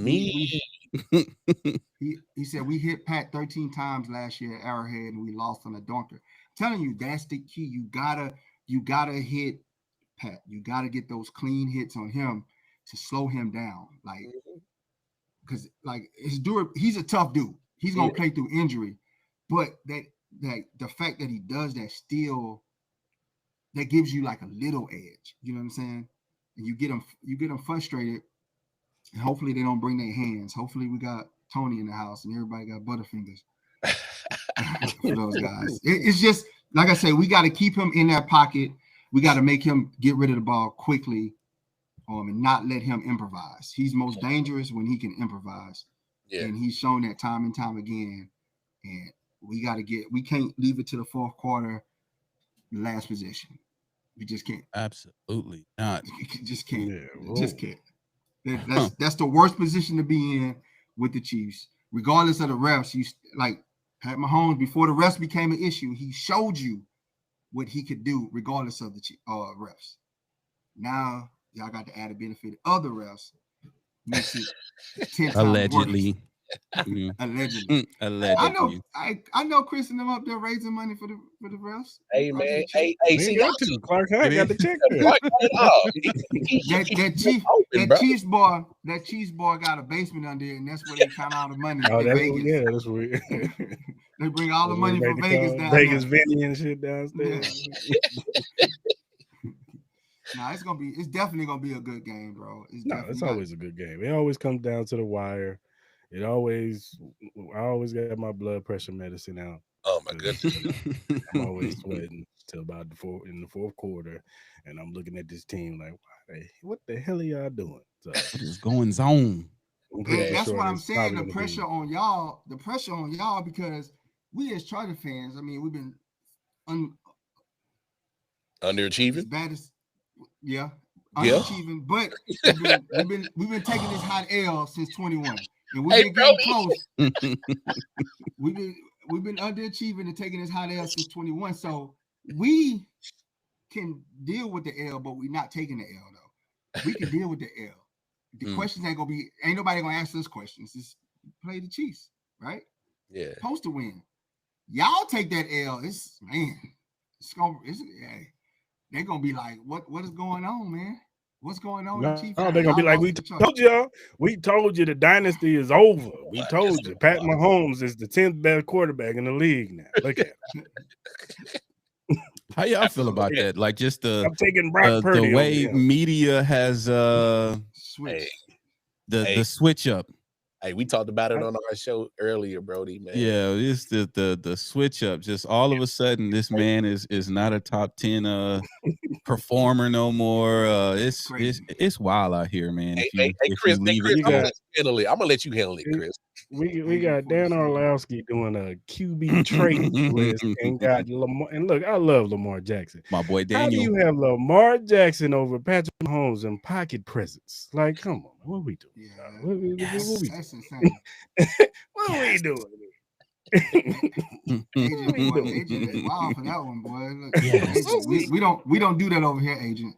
me. He said we hit Pat 13 times last year at Arrowhead, and we lost on a dunker. I'm telling you, that's the key. You gotta hit Pat. You gotta get those clean hits on him to slow him down, because he's a tough dude. He's gonna play through injury, but that the fact that he does that still that gives you like a little edge. You know what I'm saying? And you get them frustrated, and hopefully they don't bring their hands. Hopefully we got Tony in the house and everybody got butterfingers for those guys. It's just like I said, we got to keep him in that pocket. We got to make him get rid of the ball quickly, and not let him improvise. He's most dangerous when he can improvise. Yeah. And he's shown that time and time again. And we can't leave it to the fourth quarter, the last possession. We just can't. Absolutely not. Just can't. Yeah, just can't. That's the worst position to be in with the Chiefs, regardless of the refs. You like Pat Mahomes before the refs became an issue. He showed you what he could do, regardless of the refs. Now y'all got the added benefit of the refs. Makes it 10 times allegedly. Allegedly. I know Chris and them up there raising money for the refs. Hey man, hey, see Clark Hunt got the check. That Chiefs boy got a basement under it, and that's where they count all the money. Vegas. Yeah, that's weird. They bring all the money from Vegas down. Vegas Vinny and shit downstairs. Yeah. It's definitely gonna be a good game, bro. It's always a good game. It always comes down to the wire. It always, always got my blood pressure medicine out. Oh my 'Cause goodness. I'm always sweating till about in the fourth quarter, and I'm looking at this team like, what the hell are y'all doing? So What is going on? I'm And pretty Yeah. that's sure what I'm it's saying. probably The gonna pressure be. on y'all. The pressure on y'all because we as Charter fans. I mean, we've been as Underachieving? bad as yeah, Yeah. underachieving, but we've been taking this hot L since 21, and we've Hey, been getting Brody. close. We've been underachieving and taking this hot L since 21. So we can deal with the L, but we're not taking the L though. We can deal with the L. The questions ain't nobody gonna ask us questions. Just play the Chiefs, right? Yeah. Supposed to win. Y'all take that L. They're gonna be like, what is going on, man? What's going on in No, Chiefs? they're gonna be Y'all like, lost we to the Chargers. told y'all, we told you the dynasty is over. We told you, Pat Mahomes is the 10th best quarterback in the league now. Look at him. How y'all feel about that? Like just I'm taking Brock the Purdy over way him. media has Switch. the switch up. Hey, we talked about it on our show earlier, Brody, man. Yeah, it's the switch up. Just all of a sudden, this man is not a top 10 performer no more. It's wild out here, man. Hey, If Chris, you leave Chris, it, You I'm gonna let you handle it, Chris. We got Dan Orlowski doing a QB trait list and got Lamar. And look, I love Lamar Jackson. my boy How do Daniel. you have Lamar Jackson over Patrick Mahomes in pocket presence? Like, come on, what are we doing? Yeah, What we that's insane. what are we doing? Agent is wild for that one, boy. Look, Yes. Agent, we don't do that over here, Agent.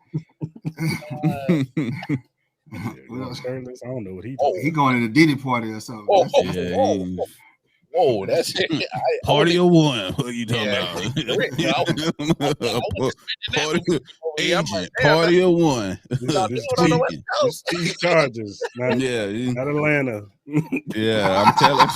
Shirtless, I don't know what he He going to the Diddy party or something. Whoa, that's party of one. What are you talking about? Agent, party of one. This Chiefs Chargers, not Atlanta. Yeah, I'm telling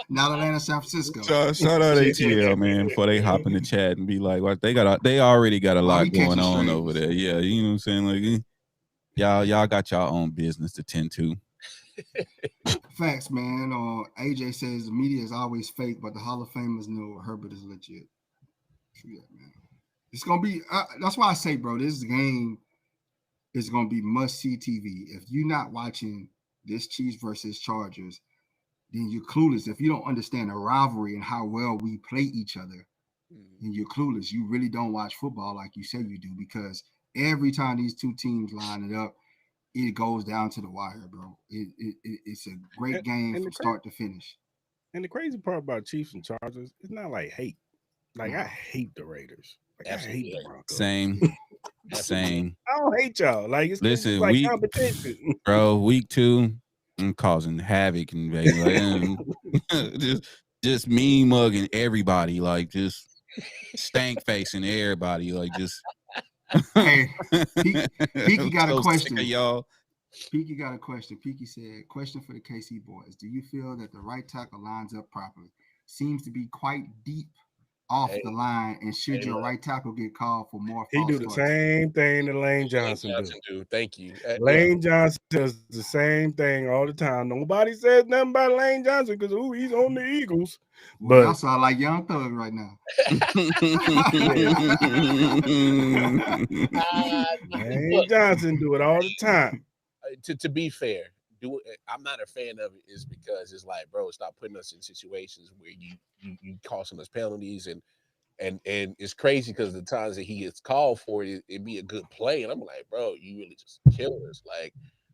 not Atlanta, San Francisco. Shout out ATL, man, before they hop in the chat and be like, what they already got a lot going on over there. Yeah, you know what I'm saying? Like y'all got y'all own business to tend to. Facts, man. AJ says the media is always fake, but the Hall of Famers know Herbert is legit. Yeah, man. It's gonna be. That's why I say, bro, this game is gonna be must-see TV. If you're not watching this Chiefs versus Chargers, then you're clueless. If you don't understand the rivalry and how well we play each other, then you're clueless. You really don't watch football like you say you do, because every time these two teams line it up, it goes down to the wire, bro. It's a great game from start to finish. And the crazy part about Chiefs and Chargers, it's not like hate. Like, I hate the Raiders. Like, I hate the Broncos. Same. I don't hate y'all. Like, it's listen, like competition. Bro, week 2, I'm causing havoc and just mean mugging everybody, like just stank facing everybody, like just. Hey, Peaky got a question, y'all. Peaky got a question. Peaky said, question for the KC boys. Do you feel that the right tackle lines up properly? Seems to be quite deep off the line, and should your right tackle get called for more he do the same thing that Lane Johnson do. Thank you. Lane Johnson does the same thing all the time. Nobody says nothing about Lane Johnson because he's on the Eagles. Well, y'all sound like Young Thug right now. Lane Johnson do it all the time. To be fair, I'm not a fan of it is because it's like, bro, stop putting us in situations where you costing us penalties and it's crazy because the times that he gets called for it, it'd be a good play, and I'm like, bro, you really just kill us.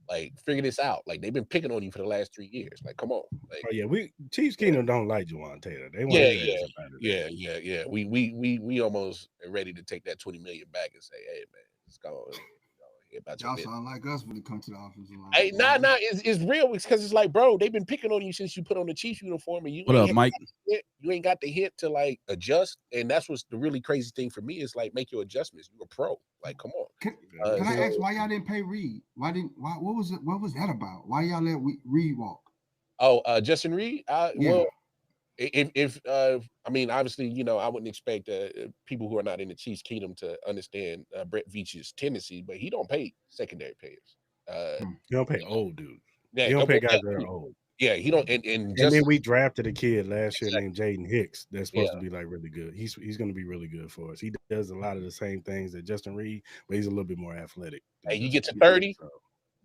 Like figure this out. Like they've been picking on you for the last 3 years. Like, come on. Like, we Chiefs Kingdom don't like Juwan Taylor. They want yeah. We almost are ready to take that 20 million back and say, hey man, let's go. Y'all sound like us when it comes to the offensive line. Hey, it's real because it's like, bro, they've been picking on you since you put on the Chiefs uniform, and you ain't got the hit to like adjust, and that's what's the really crazy thing for me is like make your adjustments. You're a pro, like come on. Can I ask why y'all didn't pay Reed? What was it? What was that about? Why y'all let Reed walk? Oh, Justin Reed. Yeah. Well, if I mean, obviously, I wouldn't expect people who are not in the Chiefs Kingdom to understand Brett Veach's tendency, but he don't pay secondary players. He don't pay old dudes. Yeah, he don't pay guys that are old. Yeah, he don't. And And just then we drafted a kid last year named Jaden Hicks that's supposed Yeah. to be like really good. He's going to be really good for us. He does a lot of the same things that Justin Reed, but he's a little bit more athletic. Hey, you get to 30,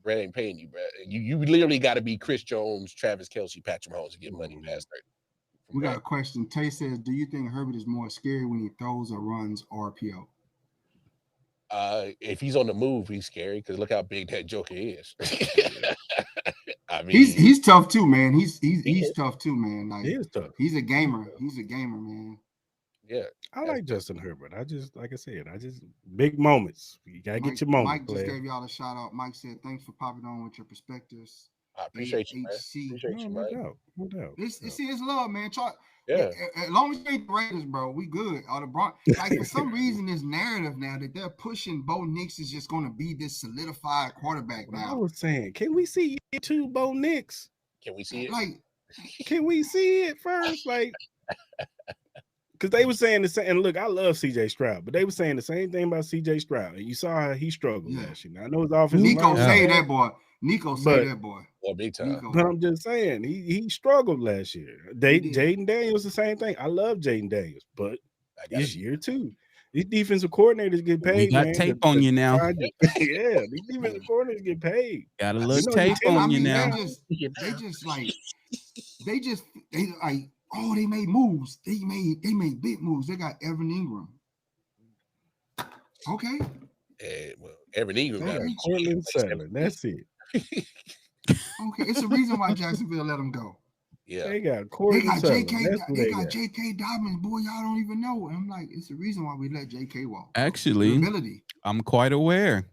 Brad ain't paying you, Brad. You literally got to be Chris Jones, Travis Kelce, Patrick Mahomes to get money past 30. We got a question. Tay says, "Do you think Herbert is more scary when he throws or runs RPO?" If he's on the move, he's scary because look how big that Joker is. I mean, he's tough too, man. He's tough too, man. Like he is tough. He's a gamer. He's a gamer, man. Yeah, I like Justin Herbert. I just, like I said, big moments. You gotta get your moment. Mike just gave y'all a shout out. Mike said, "Thanks for popping on with your perspectives." I appreciate you, man. Appreciate you, man. No doubt. It's love, man. Yeah. As long as you ain't the Raiders, bro, we good. Or the Bronx. Like for some reason, this narrative now that they're pushing Bo Nix is just going to be this solidified quarterback now. I was saying, can we see year 2 Bo Nix? Can we see it? Like, can we see it first? Like, because they were saying the same. And look, I love CJ Stroud, but they were saying the same thing about CJ Stroud, and you saw how he struggled last year. Now, I know his offensive Nico line, saved that boy. Nico saved that boy. Well, big time. Nico. But I'm just saying, he struggled last year. Jaden Daniels, the same thing. I love Jaden Daniels, but it's year 2. These defensive coordinators get paid. We got tape on you now. Yeah, these defensive coordinators get paid. Got a little tape on you now. They like, oh, they made moves. They made big moves. They got Evan Ingram. Okay. Well, Evan Ingram got Cortland Sutton. That's it. Okay, it's the reason why Jacksonville let him go. Yeah, they got Cortland Sutton. They got J.K. Dobbins. Boy, y'all don't even know. And I'm like, it's the reason why we let J.K. walk. Actually, I'm quite aware.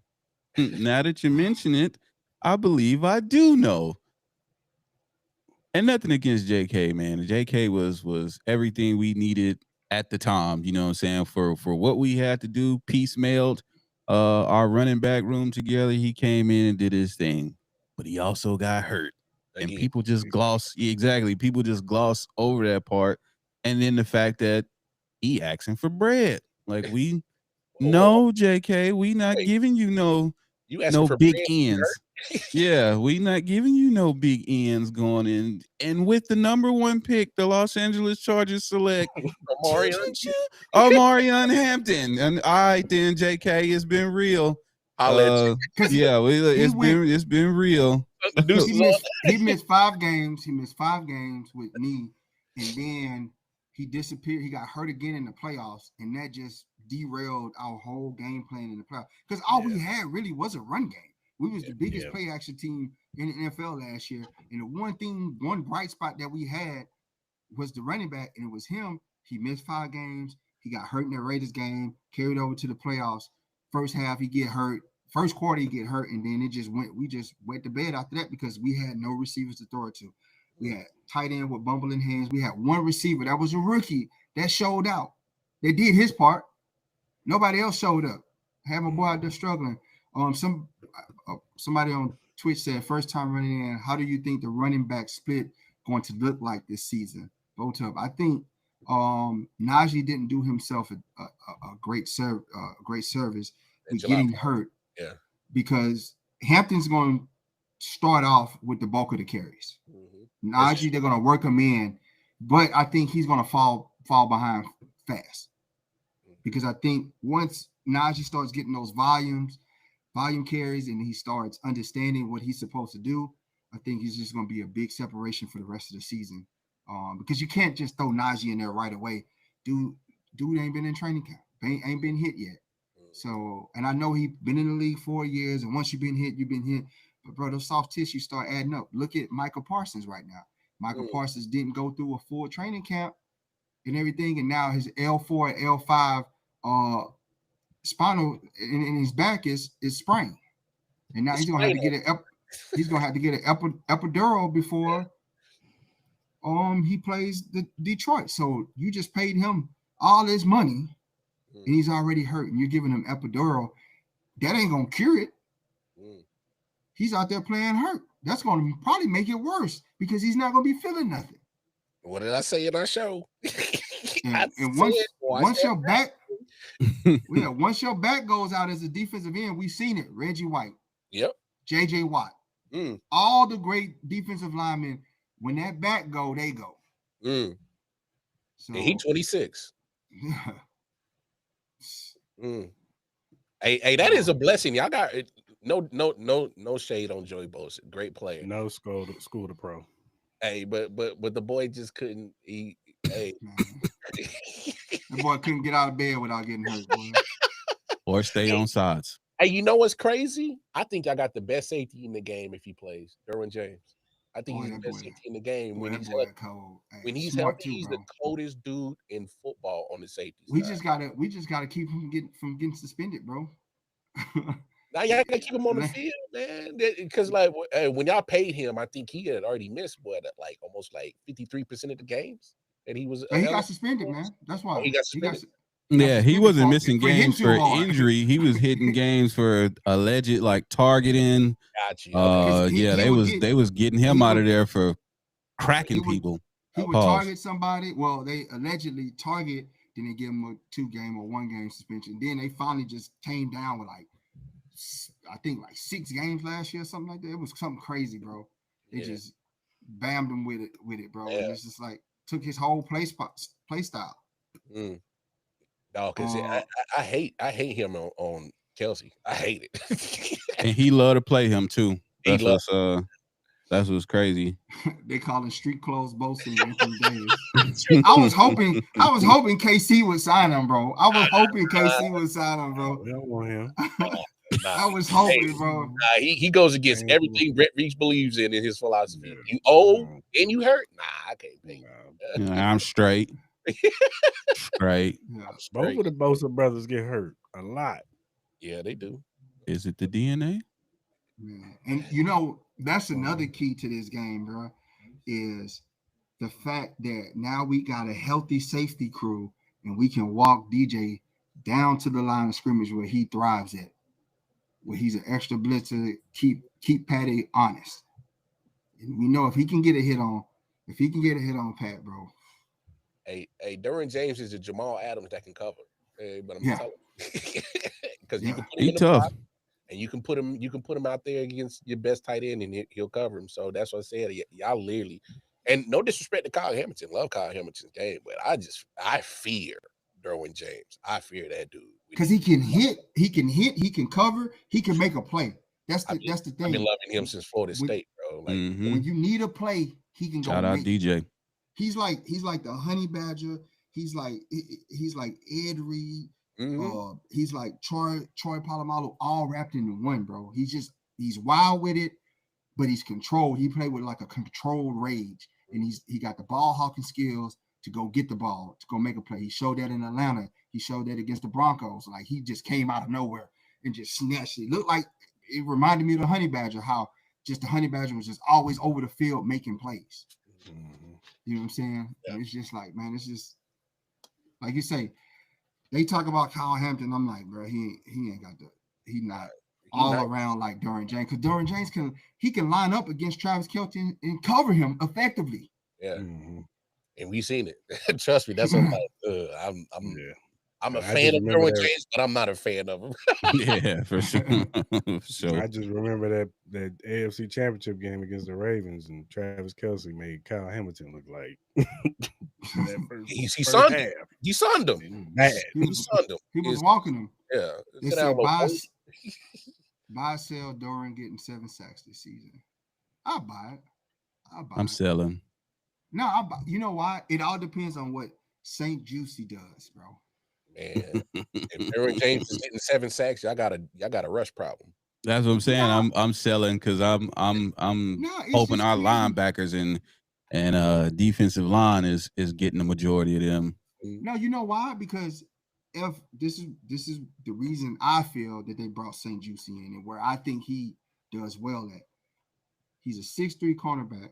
Now that you mention it, I believe I do know. And nothing against J.K., man. J.K. was everything we needed at the time. You know what I'm saying? For what we had to do, piecemealed our running back room together. He came in and did his thing, but he also got hurt. And people just people just gloss over that part. And then the fact that he asking for bread. Like no, JK, we not giving you no big ends. Yeah, we not giving you no big ends going in. And with the number 1 pick, the Los Angeles Chargers select Omarion Hampton. And all right, then JK, it's been real. It's been real. He missed 5 games. He missed 5 games with knee, and then he disappeared. He got hurt again in the playoffs, and that just derailed our whole game plan in the playoffs. Because all we had really was a run game. We was the biggest play action team in the NFL last year, and the one bright spot that we had was the running back, and it was him. He missed 5 games. He got hurt in the Raiders game, carried over to the playoffs. First half, he get hurt. First quarter, he get hurt, and then we just went to bed after that because we had no receivers to throw it to. We had tight end with bumbling hands. We had one receiver that was a rookie that showed out. They did his part. Nobody else showed up. I had my boy out there struggling. Somebody on Twitch said, first time running in, how do you think the running back split going to look like this season? Both up. I think Najee didn't do himself a great service with getting hurt. Yeah. Because Hampton's going to start off with the bulk of the carries. Mm-hmm. Najee, they're going to work him in, but I think he's going to fall behind fast. Because I think once Najee starts getting those volume carries and he starts understanding what he's supposed to do, I think he's just going to be a big separation for the rest of the season. Because you can't just throw Najee in there right away. Dude ain't been in training camp. Ain't been hit yet. So, and I know he's been in the league 4 years, and once you've been hit, you've been hit. But, bro, those soft tissue start adding up. Look at Michael Parsons right now. Michael Parsons didn't go through a full training camp and everything, and now his L4 and L5 spinal in his back is sprained. And now he's gonna have to get an epidural before he plays the Detroit. So you just paid him all his money. And he's already hurt, and you're giving him epidural. That ain't gonna cure it. He's out there playing hurt. That's gonna probably make it worse because he's not gonna be feeling nothing. What did I say in our show? And once your back, once your back goes out as a defensive end, we've seen it. Reggie White, J.J. Watt, all the great defensive linemen when that back go, they go. Mm. So And he 26. yeah. Mm. Hey, that is a blessing. Y'all got no shade on Joey Bosa. Great player. No school to pro. Hey, but the boy just couldn't. Hey, Man. That boy couldn't get out of bed without getting hurt, boy. Or stay on sides. Hey, you know what's crazy? I think I got the best safety in the game if he plays, Derwin James. I think he's the best safety in the game. When he's healthy, cold. Hey, when he's smart healthy, too, he's bro. the coldest dude in football on the safety We side. just gotta keep him getting suspended, bro. Now y'all gotta keep him on the field, man. Because like when y'all paid him, I think he had already missed like almost like 53% of the games that he was. He got suspended, man. That's why he got suspended. Yeah, he wasn't missing games for hard. injury. He was hitting games for alleged like targeting. Got you. Okay. Yeah, they was getting him out of there for cracking people. He would target somebody. Well, they allegedly target, then they give him a 2-game or 1-game suspension. Then they finally just came down with like, I think like 6 games last year, something like that. It was something crazy, bro. They just bammed him with it, bro. Yeah. And it's just like took his whole play style. Mm. No, because I hate him on Kelsey. I hate it. And he loved to play him too. That's what's crazy. They call him street clothes Bosa and Anthony Davis. I was hoping KC would sign him, bro. I was hoping KC would sign him, bro. We don't want him. I was hoping, bro. He goes against everything Brett Reach believes in his philosophy. Yeah. You owe and you hurt? Nah, I can't pay. I'm straight. Straight. Yeah. Both of the Bosa brothers get hurt a lot. Yeah, they do. Is it the DNA? Yeah. And you know, that's another key to this game, bro, is the fact that now we got a healthy safety crew and we can walk DJ down to the line of scrimmage where he thrives at, where he's an extra blitzer, keep Patty honest. And we know if he can get a hit on Pat, bro. Hey, Derwin James is a Jamal Adams that can cover. But I'm telling you, because you can put him in the box, and you can put him out there against your best tight end, and he'll cover him. So that's what I said. Y'all literally, and no disrespect to Kyle Hamilton, love Kyle Hamilton's game, but I fear Derwin James. I fear that dude because he can hit, he can cover, he can make a play. That's the thing. I've been loving him since Florida State, bro. Like when you need a play, he can go. Shout out DJ. He's like the Honey Badger. He's like Ed Reed. Mm-hmm. He's like Troy Polamalu, all wrapped into one, bro. He's wild with it, but he's controlled. He played with like a controlled rage, and he got the ball hawking skills to go get the ball, to go make a play. He showed that in Atlanta. He showed that against the Broncos. Like he just came out of nowhere and just snatched it. Looked like it reminded me of the Honey Badger, how just the Honey Badger was just always over the field making plays. Mm-hmm. You know what I'm saying? Yeah. And it's just like, man, it's just like you say. They talk about Kyle Hampton. I'm like, bro, he ain't got he's not around like Derwin James, because Derwin James can line up against Travis Kelce and cover him effectively. Yeah, and we've seen it. Trust me, that's what I'm a fan of Derwin James, but I'm not a fan of him. Yeah, for sure. I just remember that AFC Championship game against the Ravens, and Travis Kelce made Kyle Hamilton look like he signed him. He signed him. He was walking him. Yeah. They said buy, sell, Doran getting 7 sacks this season. I'll buy it. I'm selling. No, I'll buy. You know why? It all depends on what St. Juicy does, bro. Man, if Derwin James is getting 7 sacks, y'all got a rush problem. That's what I'm saying. I'm selling because I'm hoping our linebackers and defensive line is getting the majority of them. No, you know why? Because if this is the reason I feel that they brought St. Juicy in, and where I think he does well at. He's a 6'3" cornerback.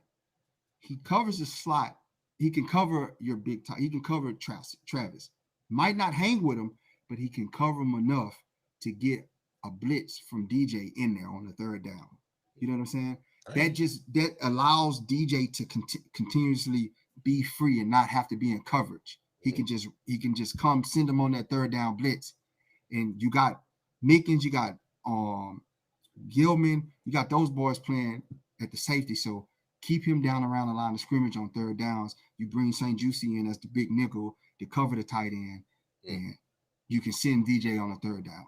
He covers the slot. He can cover your big time. He can cover Travis. Might not hang with him, but he can cover him enough to get a blitz from DJ in there on the third down. You know what I'm saying? Right. That allows DJ to continuously be free and not have to be in coverage. He can just come send him on that third down blitz. And you got Mickens, you got Gilman, you got those boys playing at the safety. So keep him down around the line of scrimmage on third downs. You bring St. Juicy in as the big nickel to cover the tight end, and you can send DJ on a third down.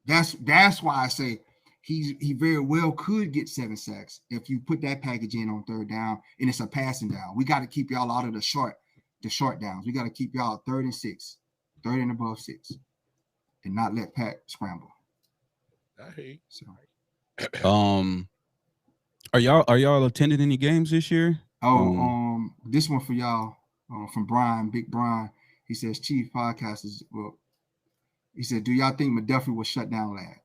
That's why I say he very well could get 7 sacks if you put that package in on third down and it's a passing down. We got to keep y'all out of the short downs. We got to keep y'all 3rd and 6, 3rd and above 6, and not let Pat scramble. I hate. So, are y'all attending any games this year? This one for y'all from Brian, Big Brian. He says, Chief Podcasters. Well, he said, do y'all think McDuffie will shut down Lad?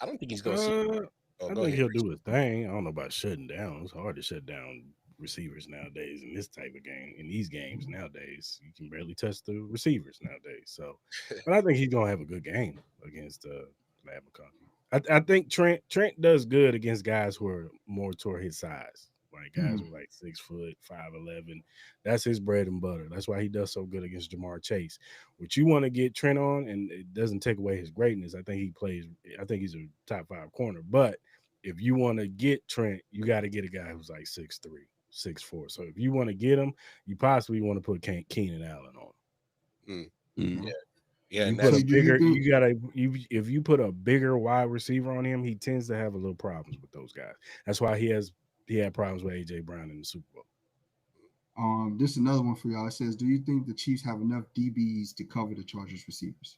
I don't think he's going to. I think he'll do his thing. I don't know about shutting down. It's hard to shut down receivers nowadays in this type of game. In these games nowadays, you can barely touch the receivers nowadays. So, but I think he's gonna have a good game against Lad McConkey. I think Trent does good against guys who are more toward his size. Like guys who are like 6 foot, 5'11". That's his bread and butter. That's why he does so good against Jamar Chase. What you want to get Trent on, and it doesn't take away his greatness. I think he's a top 5 corner. But if you want to get Trent, you got to get a guy who's like 6'3", 6'4". So if you want to get him, you possibly want to put Keenan Allen on him. Yeah. You put if you put a bigger wide receiver on him, he tends to have a little problems with those guys. That's why he had problems with AJ Brown in the Super Bowl. This is another one for y'all. It says, do you think the Chiefs have enough DBs to cover the Chargers receivers?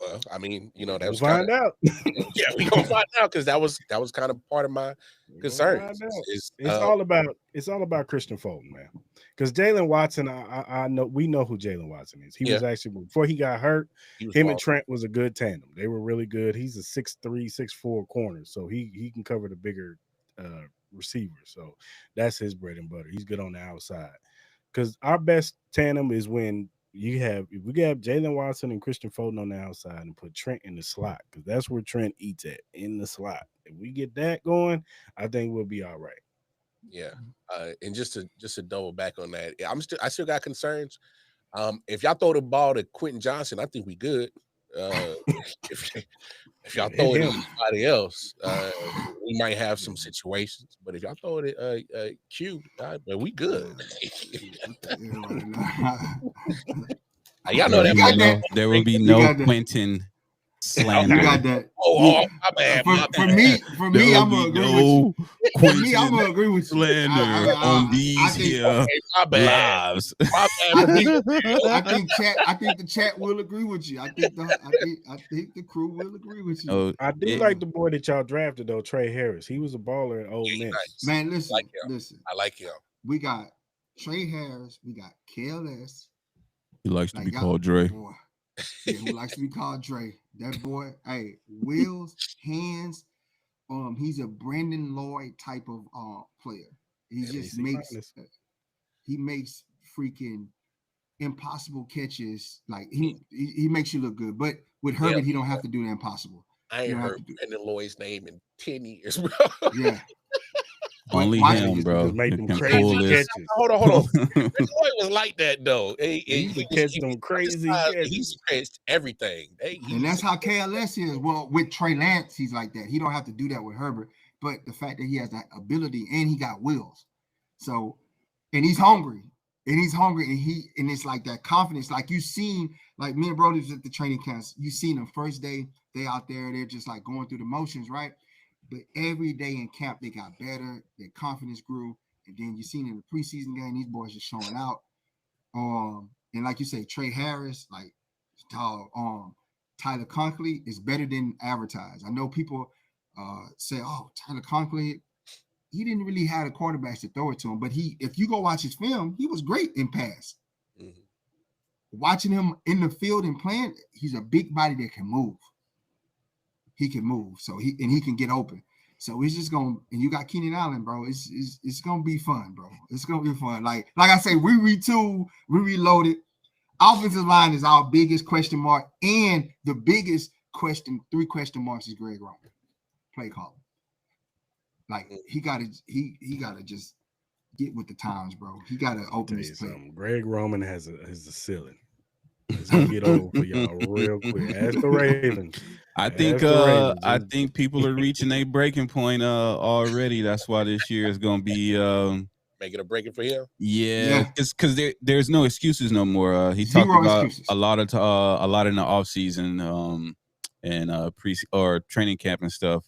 Well, I mean, that was find out. Yeah, we gonna find out because that was kind of part of my concern. It's all about Christian Fulton, man. Because Jalen Watson, I know we know who Jalen Watson is. He was actually before he got hurt. Him and Trent was a good tandem. They were really good. He's a 6'3", 6'4" corner, so he can cover the bigger receiver. So that's his bread and butter. He's good on the outside. Because our best tandem is when we have Jalen Watson and Christian Fulton on the outside and put Trent in the slot, because that's where Trent eats at, in the slot. If we get that going, I think we'll be all right. Yeah. And just to double back on that, I still got concerns. If y'all throw the ball to Quentin Johnson, I think we good. If y'all throw it to anybody else, we might have some situations. But if y'all throw it at Q, we good. Y'all know that there will be no Quentin slander. You got that. My bad. For me, I'm gonna agree with you. For me, I'm gonna agree with you. Slander on these lives. I think the chat will agree with you. I think the crew will agree with you. I do like the boy that y'all drafted though, Trey Harris. He was a baller at Ole Miss. Nice. Man, listen. I like him. We got Trey Harris. We got KLS. He likes to be called Dre. Boy. Yeah, who likes to be called Dre? That boy, hey, wheels, hands. He's a Brandon Lloyd type of player. He just makes freaking impossible catches. Like he makes you look good. But with Herbert, he don't have to do the impossible. I ain't heard Brandon Lloyd's name in 10 years, bro. Yeah. Only him, bro. Make them crazy catches. Hold on. Lloyd was like that though. He catch them crazy catches. He's catched everything. And that's how KLS is. Well, with Trey Lance, he's like that. He don't have to do that with Herbert. But the fact that he has that ability and he got wheels. So, and he's hungry. And it's like that confidence. Like you seen, like me and Brody was at the training camps. You seen them first day, they out there, they're just like going through the motions, right? But every day in camp, they got better. Their confidence grew. And then you seen in the preseason game, these boys just showing out. And like you say, Trey Harris, like Tyler Conklin is better than advertised. I know people say, oh, Tyler Conklin, he didn't really have the quarterbacks to throw it to him. But if you go watch his film, he was great in pass. Mm-hmm. Watching him in the field and playing, he's a big body that can move. He can move, so he can get open. So it's just gonna, and you got Keenan Allen, bro. It's gonna be fun, bro. It's gonna be fun. Like I say, we retooled, we reloaded. Offensive line is our biggest question mark, and the biggest 3 question marks is Greg Roman, play call. Like he gotta just get with the times, bro. He gotta open his play. Greg Roman has a ceiling. It's gonna get over for y'all real quick. Ask the Ravens. Ask the Ravens. I think people are reaching a breaking point already. That's why this year is gonna be Make it a breaking for him. yeah, because there's no excuses no more. He talked Zero about excuses. a lot in the off season and pre or training camp and stuff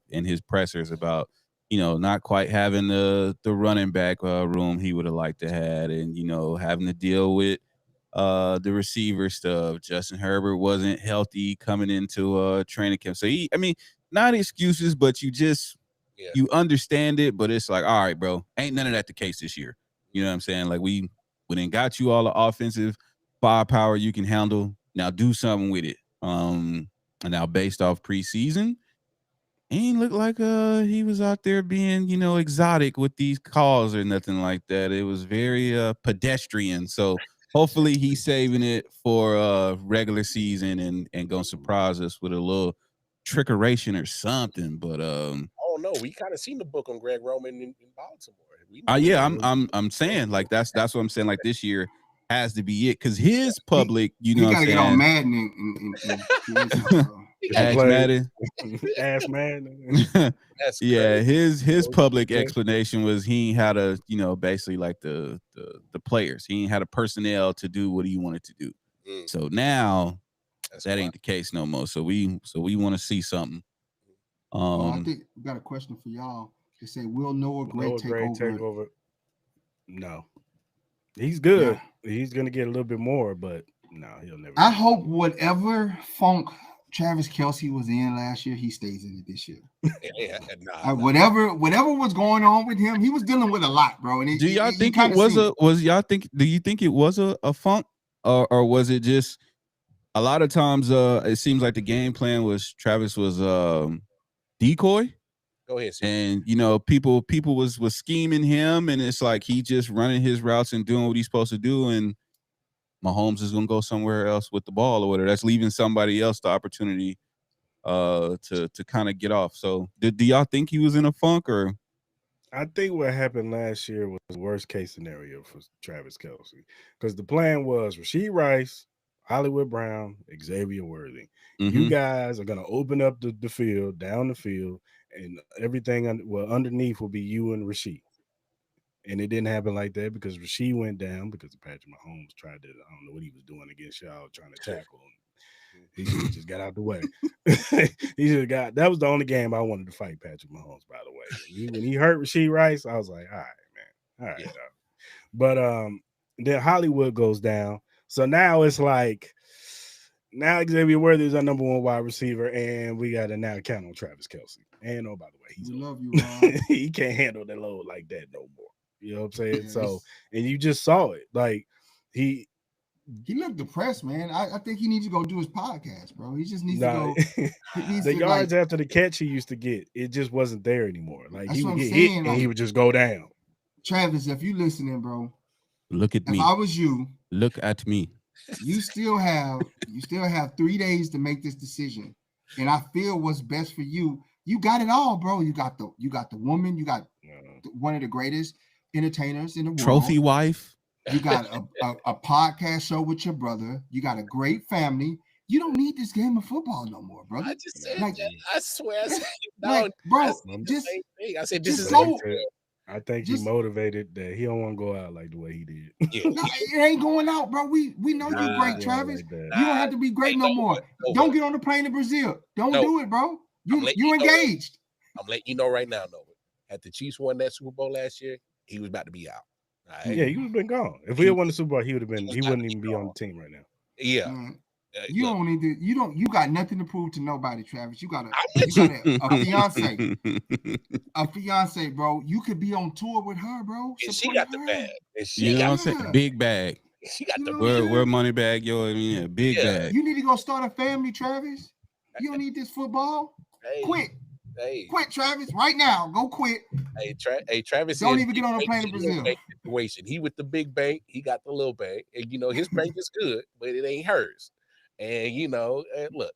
in his pressers about not quite having the running back room he would have liked to had, and having to deal with the receiver stuff. Justin Herbert wasn't healthy coming into training camp, so I mean, not excuses, but you understand it, but it's like, all right, bro, ain't none of that the case this year. You know what I'm saying? Like we done got you all the offensive firepower you can handle. Now do something with it. And now based off preseason, ain't look like he was out there being, exotic with these calls or nothing like that. It was very pedestrian. So hopefully he's saving it for regular season and gonna surprise us with a little trickeration or something. But Oh no, we kind of seen the book on Greg Roman in Baltimore. yeah, I'm saying like that's what I'm saying. Like this year has to be it because his public, He what got I'm to get on saying, Madden and create something, bro. Ask Madden. Ask Madden. That's Yeah, crazy. his public explanation was he ain't had a basically like the players. He ain't had a personnel to do what he wanted to do. So now that ain't the case no more. So we want to see something. I think we got a question for y'all. They say, will Noah Gray take over? No. He's good. Yeah. He's gonna get a little bit more, but no, he'll never. I hope whatever funk Travis Kelce was in last year, he stays in it this year. Whatever was going on with him, he was dealing with a lot, bro. And do y'all think it was do you think it was a funk or was it just a lot of times it seems like the game plan was Travis was decoy? Go ahead, Steve. And people was scheming him, and it's like he just running his routes and doing what he's supposed to do, and Mahomes is gonna go somewhere else with the ball or whatever. That's leaving somebody else the opportunity to kind of get off. So do y'all think he was in a funk or? I think what happened last year was the worst case scenario for Travis Kelce because the plan was Rashee Rice, Hollywood Brown, Xavier Worthy. Mm-hmm. You guys are going to open up the field, down the field, and everything underneath will be you and Rashee. And it didn't happen like that because Rashee went down because Patrick Mahomes tried to, I don't know what he was doing against y'all, trying to tackle him. He should have just got out the way. He should have got. That was the only game I wanted to fight Patrick Mahomes. By the way, when he hurt Rashee Rice, I was like, all right, man, all right. Yeah. But then Hollywood goes down, so now it's like now Xavier Worthy is our number one wide receiver, and we got to now count on Travis Kelce. And oh, by the way, we love you, Ron. He can't handle that load like that no more. You know what I'm saying? Yes. So, and you just saw it, like he looked depressed, man. I think he needs to go do his podcast, bro. He just needs to go. The yards after the catch he used to get, it just wasn't there anymore. Like he would get hit and he would just go down. Travis, if you listening, bro, look at me. If I was you, look at me. You still have 3 days to make this decision, and I feel what's best for you. You got it all, bro. You got the woman. You got one of the greatest entertainers in the world. Trophy wife. You got a podcast show with your brother. You got a great family. You don't need this game of football no more, brother. I just said that. I swear. I said, bro, I said this is so. I think he motivated that he don't want to go out like the way he did. Yeah. No, it ain't going out, bro. We know you're great, Travis. Like you don't have to be great no more. Don't get on the plane to Brazil. Don't do it, bro. You engaged. I'm letting you know right now, Nova. At the Chiefs won that Super Bowl last year, he was about to be out. Right? Yeah, he would have been gone. If we had won the Super Bowl, he would have been. He wouldn't even be on the team right now. Yeah. You don't need to. You got nothing to prove to nobody, Travis. You got a fiance, bro. You could be on tour with her, bro. And she got the bag. And she got the big bag. She got the where money bag, big bag. You need to go start a family, Travis. You don't need this football. Hey. Quit. Quit, Travis, right now. Go quit. Hey, Travis. Don't even get on a plane to Brazil. Situation. He with the big bank. He got the little bank, and his bank is good, but it ain't hers. And look,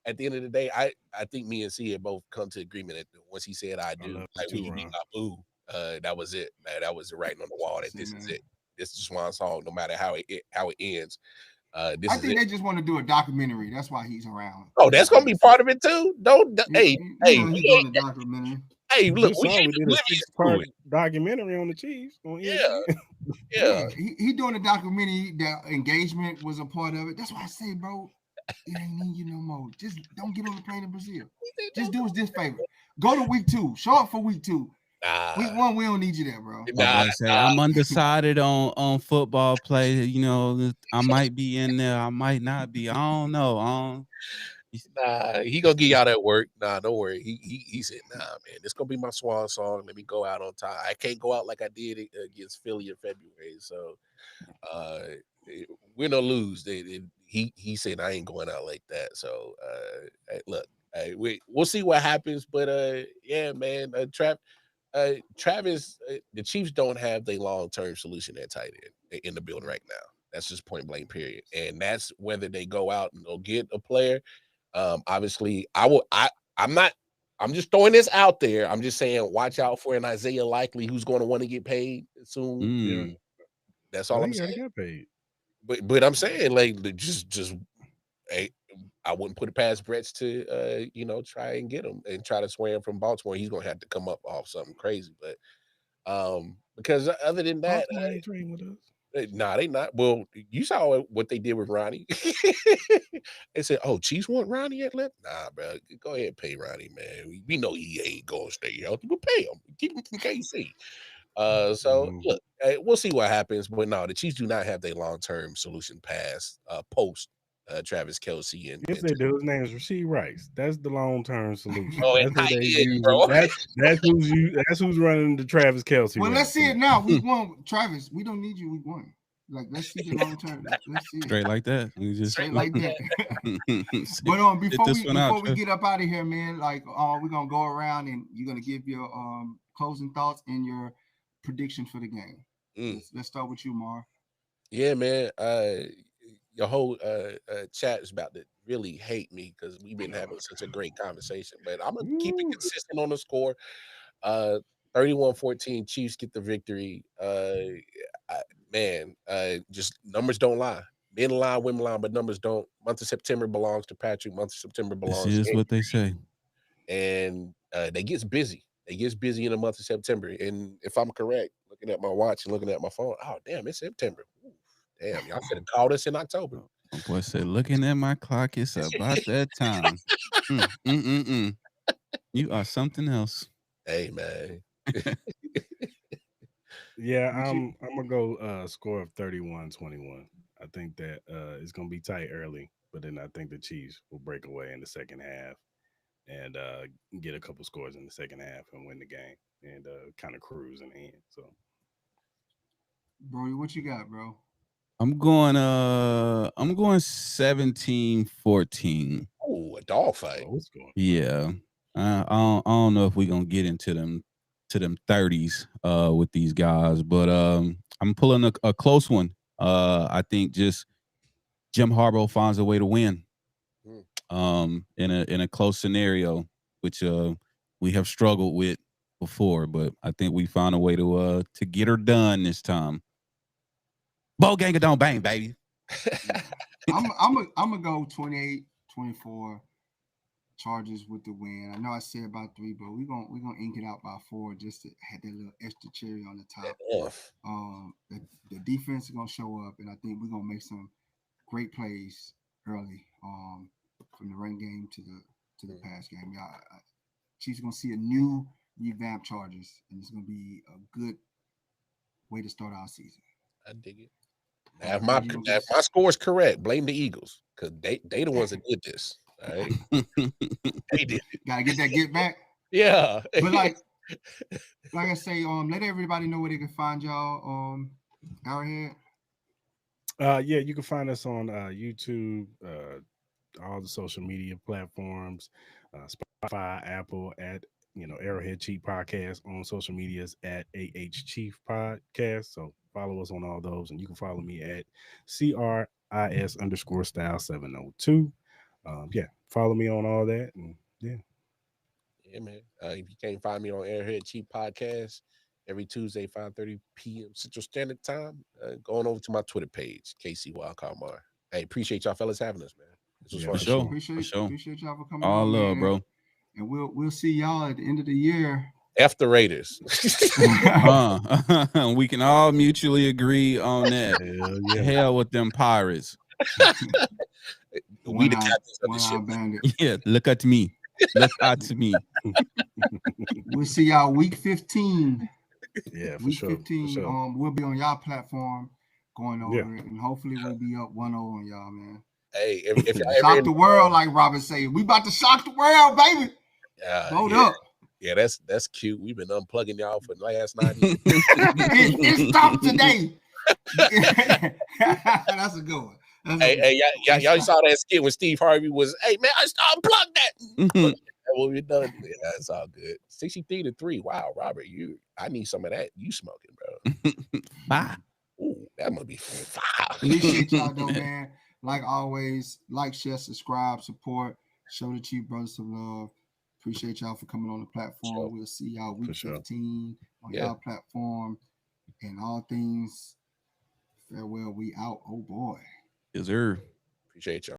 at the end of the day, I think me and C had both come to agreement that once he said I do, like we got boo, that was it. Man, that was the writing on the wall. That this is it. This is Swan song. No matter how it ends, This I is think it. they just want to do a documentary. That's why he's around. Oh, that's gonna be part of it too. Don't hey, You know, he's doing a documentary. hey, look, Just we saw ain't we did a oblivious to 6-part it. documentary on the Chiefs on Yeah, ESPN. yeah. He doing a documentary. That engagement was a part of it. That's why I say, bro, it ain't need you no more. Just don't get on the plane to Brazil. Just do us this favor. Go to week 2. Show up for week 2. Week 1, we don't need you there, bro. I'm undecided on football play. You know, I might be in there. I might not be. I don't know. Nah, he gonna get y'all that work. Nah, don't worry. He said, nah, man, this gonna be my swan song. Let me go out on time. I can't go out like I did against Philly in February. So uh win or lose. He said I ain't going out like that. So hey, look, we'll see what happens. But yeah, man, Travis, the Chiefs don't have the long-term solution at tight end in the building right now. That's just point blank, period. And that's whether they go out and go get a player. Obviously, I'm just throwing this out there. I'm just saying, watch out for an Isaiah Likely who's going to want to get paid soon. Yeah. That's all I'm He already saying. got paid. But I'm saying, like, just hey, I wouldn't put it past Brett's to try and get him and try to sway him from Baltimore. He's gonna have to come up off something crazy. But because other than that, Baltimore ain't trading with us. nah, they not. Well, you saw what they did with Ronnie. They said, "Oh, Chiefs want Ronnie at left." Nah, bro, go ahead and pay Ronnie, man. We know he ain't gonna stay healthy. We'll pay him. Keep him from KC. So look, we'll see what happens. But no, the Chiefs do not have their long-term solution past post Travis Kelce and Yes, they do. His name is Rasheed Rice. That's the long-term solution. oh, That's and who they tight end, use. bro. That's who's running the Travis Kelce. Well, let's see it route. now. Week 1, Travis. We don't need you week 1. Like, let's see the long term. Let's see it. Straight like that. We just Straight like that. But Get this one out, before we get up out of here, man, like we're gonna go around and you're gonna give your closing thoughts and your prediction for the game. Let's start with you, Mar. Yeah, man. Your whole chat is about to really hate me because we've been having such a great conversation. But I'm gonna keep it consistent on the score. 31-14, Chiefs get the victory. Just numbers don't lie. Men lie, women lie, but numbers don't. Month of September belongs to Patrick. Month of September This belongs is to what they say. and they gets busy. They gets busy in the month of September. And if I'm correct, looking at my watch and looking at my phone, oh damn, it's September. Ooh, damn, y'all could have called us in October. My boy said, looking at my clock, it's about that time. You are something else. Hey man. Yeah, I'm gonna go score of 31-21. I think that it's gonna be tight early, but then I think the Chiefs will break away in the second half and get a couple scores in the second half and win the game and kind of cruise in the end. So, Brody, what you got, bro? I'm going 17-14. Oh, a dog fight. Yeah. I don't know if we're gonna get into them 30s with these guys, but I'm pulling a close one. I think just Jim Harbaugh finds a way to win. In a close scenario, which we have struggled with before, but I think we found a way to get her done this time. Bo Ganga don't bang, baby. I'm gonna go 28-24 Chargers with the win. I know I said about 3, but we're gonna ink it out by 4 just to have that little extra cherry on the top. The defense is gonna show up, and I think we're gonna make some great plays early from the run game to the pass game. Yeah, Chiefs are gonna see a new revamped Chargers, and it's gonna be a good way to start our season. I dig it. If my score is correct, blame the Eagles because they the ones that did this. All right, they did it. Gotta get that get back. Yeah, but like I say, let everybody know where they can find y'all. Arrowhead. Yeah, you can find us on YouTube, all the social media platforms, Spotify, Apple, at Arrowhead Chief Podcast, on social medias at Chief Podcast. So follow us on all those, and you can follow me at CRIS_style702. Yeah, follow me on all that, and yeah, man. If you can't find me on Airhead Chief Podcast every Tuesday 5:30 p.m. Central Standard Time, going over to my Twitter page, KC Wildcard Mar. Hey, appreciate y'all fellas having us, man. This was Yeah, fun. For sure. Appreciate y'all for coming All on, love, man. bro. And we'll see y'all at the end of the year. F the Raiders. We can all mutually agree on that. Hell yeah. Hell with them Pirates. We the captains of the ship. Bandit. Yeah, look at me. Look at me. We'll see y'all week 15. Yeah, for Week sure. 15. For sure. We'll be on y'all platform going over Yeah. it, and hopefully we'll be up 1-0 on y'all, man. Hey, if y'all ever Shock the world, like Robert said. We about to shock the world, baby. Load up. Yeah, that's cute. We've been unplugging y'all for the last 9 years. It's top today. That's a good one. Hey, y'all saw that skit when Steve Harvey was, hey man, I unplugged that. Mhm. What we done? Yeah, that's all good. 63-3. Wow, Robert, I need some of that. You smoking, bro? Bye. Ooh, that must be fire. Appreciate y'all though, man. Like always, like, share, subscribe, support, show the Chief Brothers some love. Appreciate y'all for coming on the platform. Sure. We'll see y'all week 15 on y'all platform. And all things farewell. We out. Oh boy. Yes, sir. Appreciate y'all.